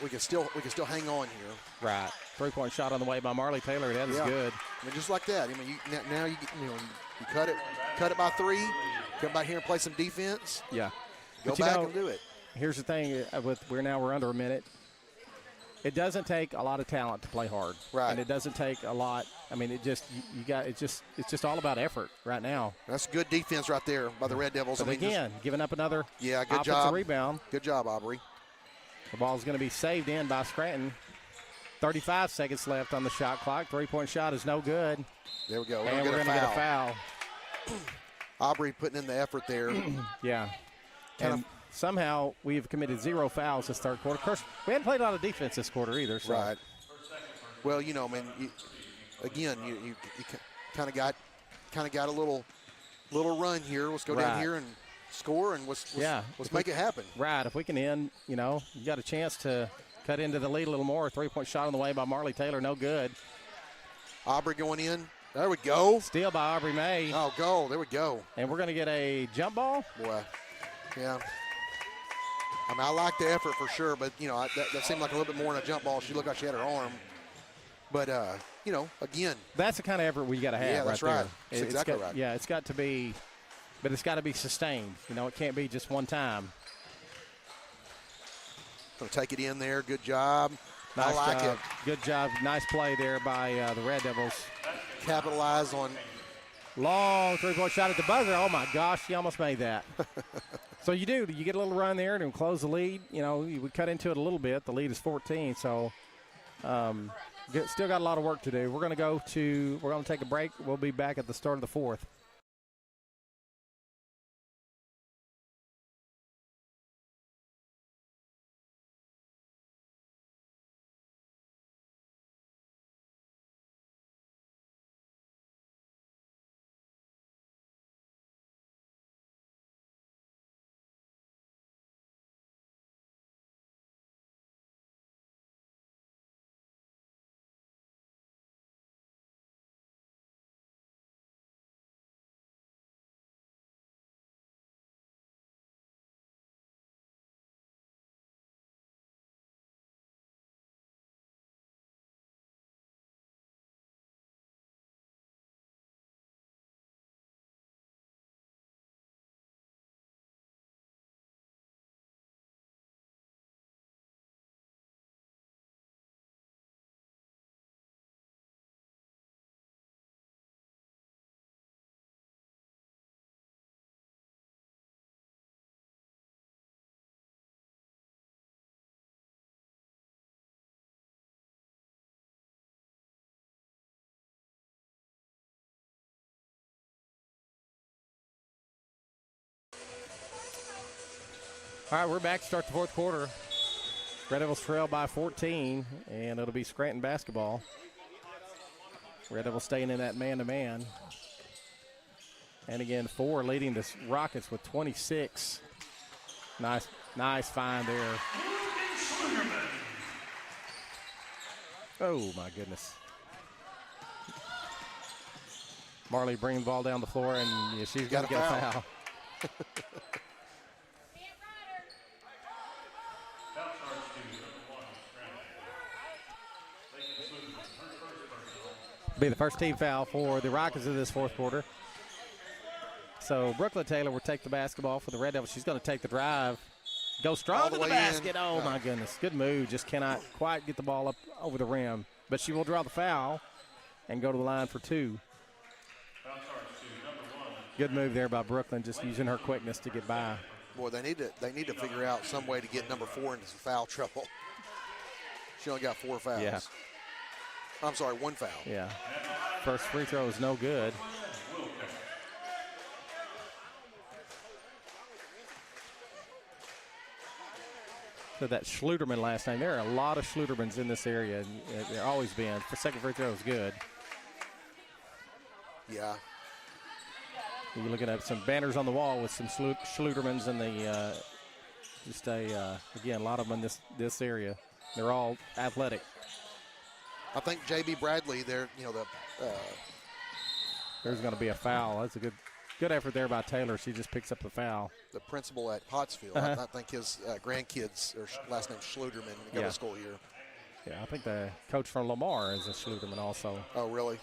we can still hang on here. Right. 3-point shot on the way by Marley Taylor. That is good. I mean, just like that. I mean, now you cut it by 3. Come back here and play some defense. Yeah. Go back and do it. Here's the thing: we're under a minute. It doesn't take a lot of talent to play hard, right? And it doesn't take a lot. I mean, it's just all about effort right now. That's good defense right there by the Red Devils. But again, giving up another good offensive job. rebound. Good job, Aubrey. The ball is going to be saved in by Scranton. 35 seconds left on the shot clock. 3-point shot is no good. There we go. And we're going to get a foul. Aubrey putting in the effort there. Yeah. And somehow we have committed 0 fouls this third quarter. Of course, we hadn't played a lot of defense this quarter either. So. Right. Well, you know, I mean, you kind of got a little run here. Let's go down here and score, and let's make it happen. Right. If we can end, you know, you got a chance to cut into the lead a little more. 3-point shot on the way by Marley Taylor. No good. Aubrey going in. There we go. Steal by Aubrey May. Oh, goal. There we go. And we're going to get a jump ball. Boy, yeah. I mean, I like the effort for sure, but, you know, that seemed like a little bit more than a jump ball. She looked like she had her arm. But, you know, again. That's the kind of effort we got to have. Yeah, that's right. That's exactly right. Yeah, it's got to be, but it's got to be sustained. You know, it can't be just one time. Going to take it in there. Good job. Nice I like job. it. Good job. Nice play there by the Red Devils. Capitalize on. Long 3-point shot at the buzzer. Oh, my gosh, she almost made that. So you get a little run there and close the lead. You know, we cut into it a little bit. The lead is 14, so still got a lot of work to do. We're going to take a break. We'll be back at the start of the fourth. All right, we're back to start the fourth quarter. Red Devils trail by 14, and it'll be Scranton basketball. Red Devils staying in that man-to-man. And again, 4 leading the Rockets with 26. Nice find there. Oh, my goodness. Marley bringing the ball down the floor, and she's going to get a foul. Be the first team foul for the Rockets in this fourth quarter. So Brooklyn Taylor will take the basketball for the Red Devils. She's going to take the drive. Go strong to the basket. Oh, my goodness. Good move. Just cannot quite get the ball up over the rim. But she will draw the foul and go to the line for 2. Good move there by Brooklyn, just using her quickness to get by. Boy, they need to figure out some way to get number 4 into some foul trouble. She only got 4 fouls. Yeah. I'm sorry, 1 foul. Yeah. First free throw is no good. said that Schluterman last name. There are a lot of Schlutermans in this area, and there always been. For second free throw is good. Yeah. You're looking at some banners on the wall with some Schlutermans and the again, a lot of them in this area. They're all athletic. I think J.B. Bradley there, There's going to be a foul. That's a good effort there by Taylor. She just picks up the foul. The principal at Pottsfield. I think his grandkids, or last name Schluterman, got a school here. Yeah, I think the coach from Lamar is a Schluterman also. Oh, really?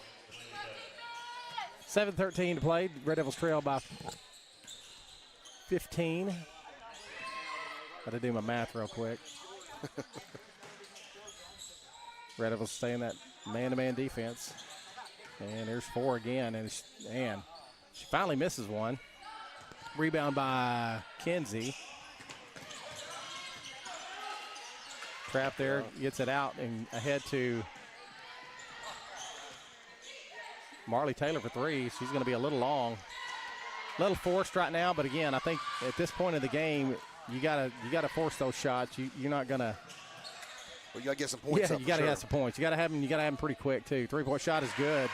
7:13 to play. Red Devils trail by 15. Got to do my math real quick. Red Devils stay in that man-to-man defense. And there's 4 again. And she finally misses one. Rebound by Kinsey. Trap there, gets it out and ahead to Marley Taylor for 3. She's going to be a little long. A little forced right now, but again, I think at this point of the game, you gotta force those shots. You're not gonna. Well, you gotta get some points. Yeah, you gotta have some points. You gotta have them. You gotta have them pretty quick too. 3-point shot is good.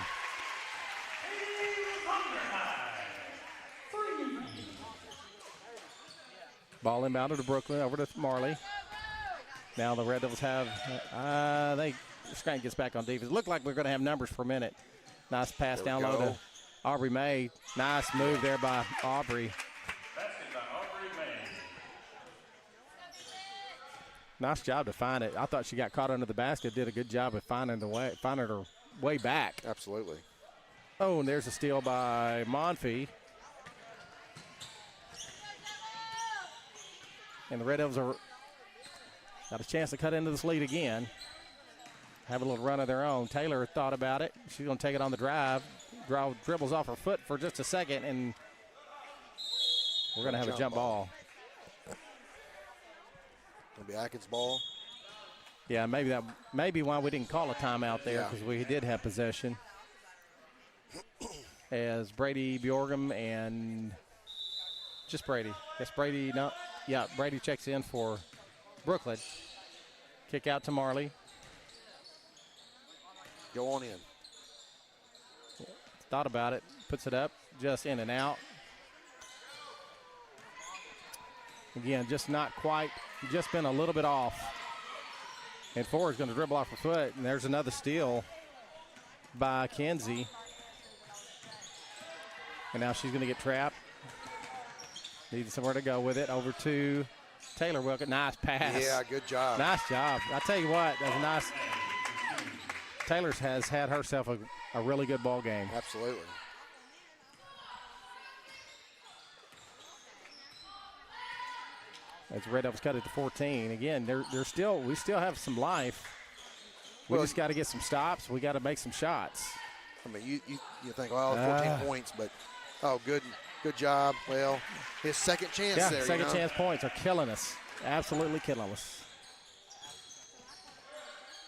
Ball inbounded to Brooklyn, over to Marley. Now the Red Devils have. Scranton gets back on defense. Looked like we're gonna have numbers per minute. Nice pass down low to Aubrey May. Nice move there by Aubrey. Nice job to find it. I thought she got caught under the basket. Did a good job of finding her way back. Absolutely. Oh, and there's a steal by Monfee. And the Red Devils got a chance to cut into this lead again. Have a little run of their own. Taylor thought about it. She's going to take it on the drive. Dribbles off her foot for just a second, and we're going to have a jump ball. Going to be Atkins' ball. Yeah, maybe why we didn't call a timeout there, because we did have possession. As Brady Bjorgum and just Brady. Yes, Brady. No, yeah, Brady checks in for Brooklyn. Kick out to Marley. Go on in. Thought about it. Puts it up. Just in and out. Again, just not quite. Just been a little bit off. And Ford's going to dribble off her foot. And there's another steal by Kinsey. And now she's going to get trapped. Needs somewhere to go with it. Over to Taylor Wilkett. Nice pass. Yeah, good job. Nice job. I tell you what, that was nice. Taylor has had herself a really good ball game. Absolutely. As Red Devils cut it to 14. Again, we still have some life. We just got to get some stops. We got to make some shots. I mean, you think, 14 points, but good job. Well, his second chance there. Second chance points are killing us. Absolutely killing us.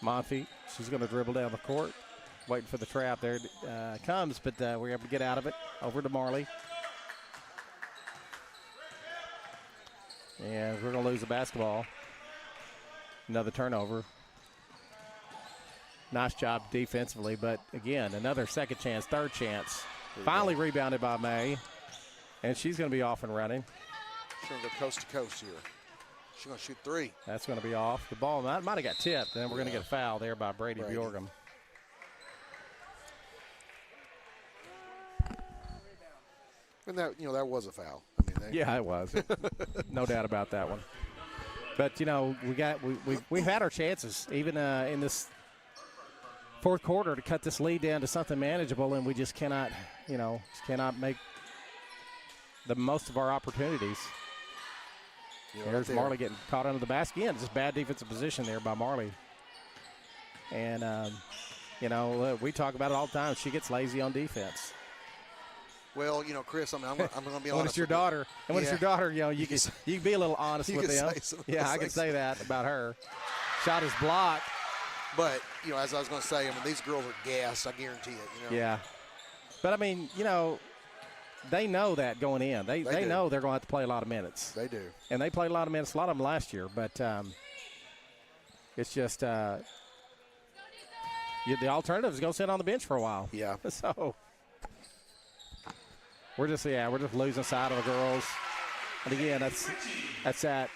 Monfee, she's going to dribble down the court. Waiting for the trap. There it comes, but we're able to get out of it. Over to Marley. And we're going to lose the basketball. Another turnover. Nice job defensively, but again, another second chance, third chance. Finally rebounded by May, and she's going to be off and running. She's going to go coast to coast here. She's going to shoot 3. That's going to be off. The ball might have got tipped, and then we're going to get a foul there by Brady Bjorgum. And that was a foul. I mean, it was. No doubt about that one. But we've had our chances, even in this fourth quarter, to cut this lead down to something manageable, and we just cannot make the most of our opportunities. There's Marley getting caught under the basket. Again, just bad defensive position there by Marley. And we talk about it all the time. She gets lazy on defense. Well, Chris, I'm going to be honest. When it's your daughter, you can be a little honest with them. I can say that about her. Shot is blocked. But as I was going to say, these girls are gassed. I guarantee it. Yeah, but they know that going in. They do. know they're going to have to play a lot of minutes. They do. And they played a lot of minutes, a lot of them last year. But it's just the alternative is go sit on the bench for a while. Yeah. So we're just losing sight of the girls. And again, that's that.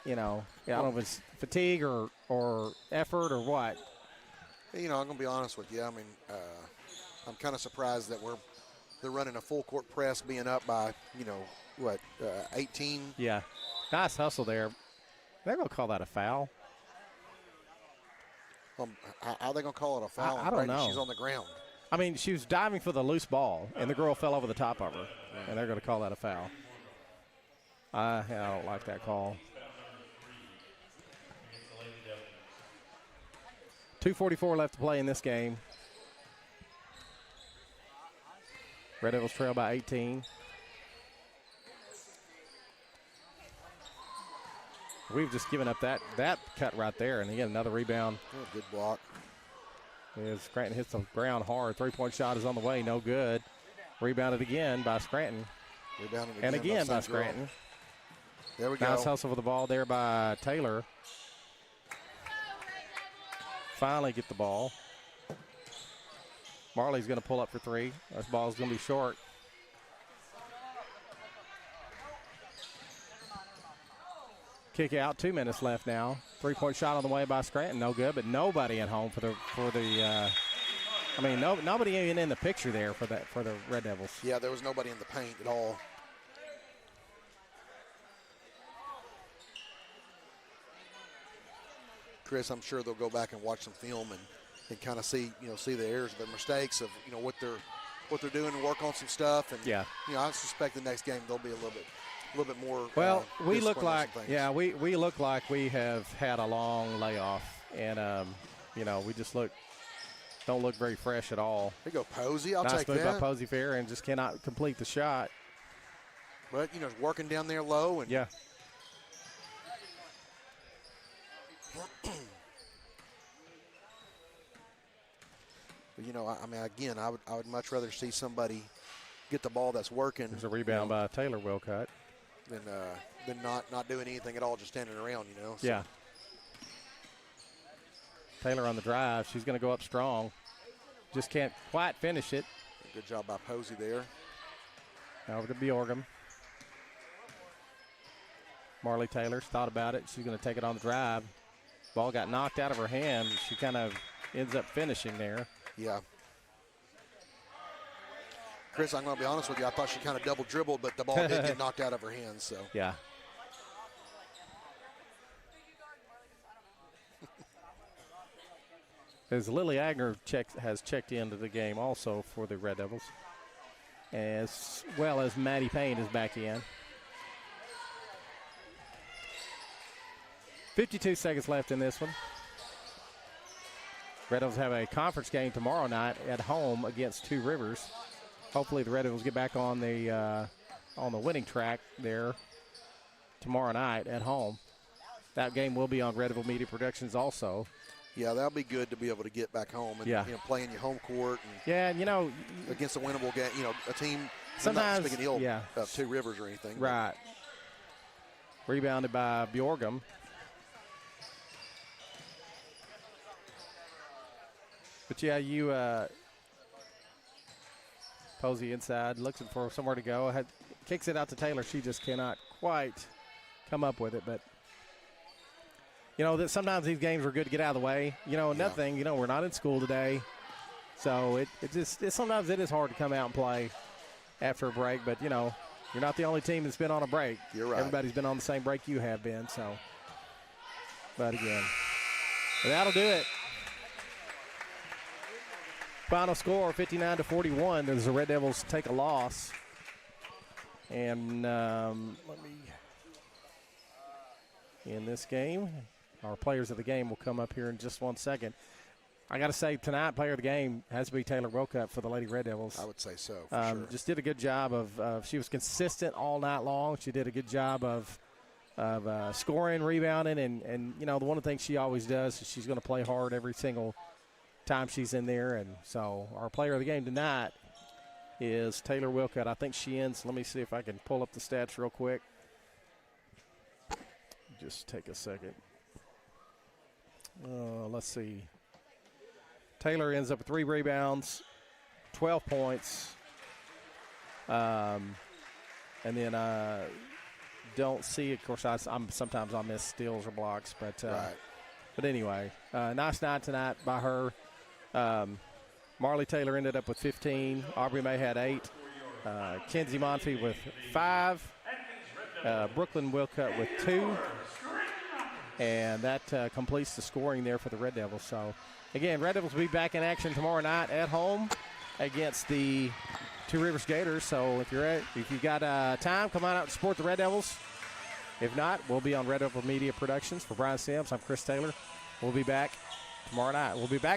I don't know if it's fatigue or effort or what. I'm going to be honest with you. I mean, I'm kind of surprised that they're running a full court press, being up by 18. Yeah, nice hustle there. They're going to call that a foul. How are they going to call it a foul? I don't know. She's on the ground. I mean, she was diving for the loose ball, and the girl fell over the top of her, and they're going to call that a foul. I don't like that call. 2:44 left to play in this game. Red Devils trail by 18. We've just given up that cut right there, and again, another rebound. Oh, good block. As Scranton hits the ground hard. Three-point shot is on the way, no good. Rebounded again by Scranton. Rebounded again by Scranton. There we go. Nice hustle for the ball there by Taylor. Finally get the ball. Marley's going to pull up for three. This ball's going to be short. Kick out, 2 minutes left now. Three-point shot on the way by Scranton, no good, but nobody at home nobody even in the picture there for the Red Devils. Yeah, there was nobody in the paint at all. Chris, I'm sure they'll go back and watch some film and kind of see the errors, the mistakes of what they're doing, and work on some stuff. And yeah, I suspect the next game they'll be a little bit more. Well, we look disciplined like we look like we have had a long layoff, and we just don't look very fresh at all. There you go, Posey. I'll nice take move that. by Posey Fair, and just cannot complete the shot. But working down there low and yeah. Again, I would much rather see somebody get the ball that's working. There's a rebound by Taylor Wilcott. Than not doing anything at all, just standing around, So. Yeah. Taylor on the drive. She's going to go up strong. Just can't quite finish it. Good job by Posey there. Now over to Bjorgum. Marley Taylor's thought about it. She's going to take it on the drive. Ball got knocked out of her hand. She kind of ends up finishing there. Yeah. Chris, I'm going to be honest with you. I thought she kind of double dribbled, but the ball did get knocked out of her hands. So. Yeah. As Lily Agner has checked into the game also for the Red Devils, as well as Maddie Payne is back in. 52 seconds left in this one. Red Devils have a conference game tomorrow night at home against Two Rivers. Hopefully the Red Devils get back on the winning track there tomorrow night at home. That game will be on Red Devil Media Productions also. Yeah, that'll be good to be able to get back home and play in your home court. And, against a winnable game, a team. Sometimes, I'm not speaking ill of Two Rivers or anything. Right. Rebounded by Bjorgum. But Posey inside, looking for somewhere to go. Kicks it out to Taylor. She just cannot quite come up with it. But, that sometimes these games are good to get out of the way. Another thing, we're not in school today. So sometimes it is hard to come out and play after a break. But, you're not the only team that's been on a break. You're right. Everybody's been on the same break you have been. So, but again, that'll do it. Final score, 59-41, as the Red Devils take a loss. And in this game, our players of the game will come up here in just 1 second. I got to say, tonight, player of the game has to be Taylor Wilcott for the Lady Red Devils. I would say so, for sure. Just did a good job of she was consistent all night long. She did a good job of scoring, rebounding, and the one of the things she always does is she's going to play hard every single time she's in there. And so our player of the game tonight is Taylor Wilcott. I think she ends. Let me see if I can pull up the stats real quick. Just take a second. Let's see. Taylor ends up with 3 rebounds, 12 points. And then don't see, of course, sometimes I miss steals or blocks. But anyway, nice night tonight by her. Marley Taylor ended up with 15. Aubrey May had 8. Kenzie Monty with 5. Brooklyn Wilcott with 2. And that completes the scoring there for the Red Devils. So, again, Red Devils will be back in action tomorrow night at home against the Two Rivers Gators. So if you've got time, come on out and support the Red Devils. If not, we'll be on Red Devil Media Productions. For Brian Sims, I'm Chris Taylor. We'll be back tomorrow night. We'll be back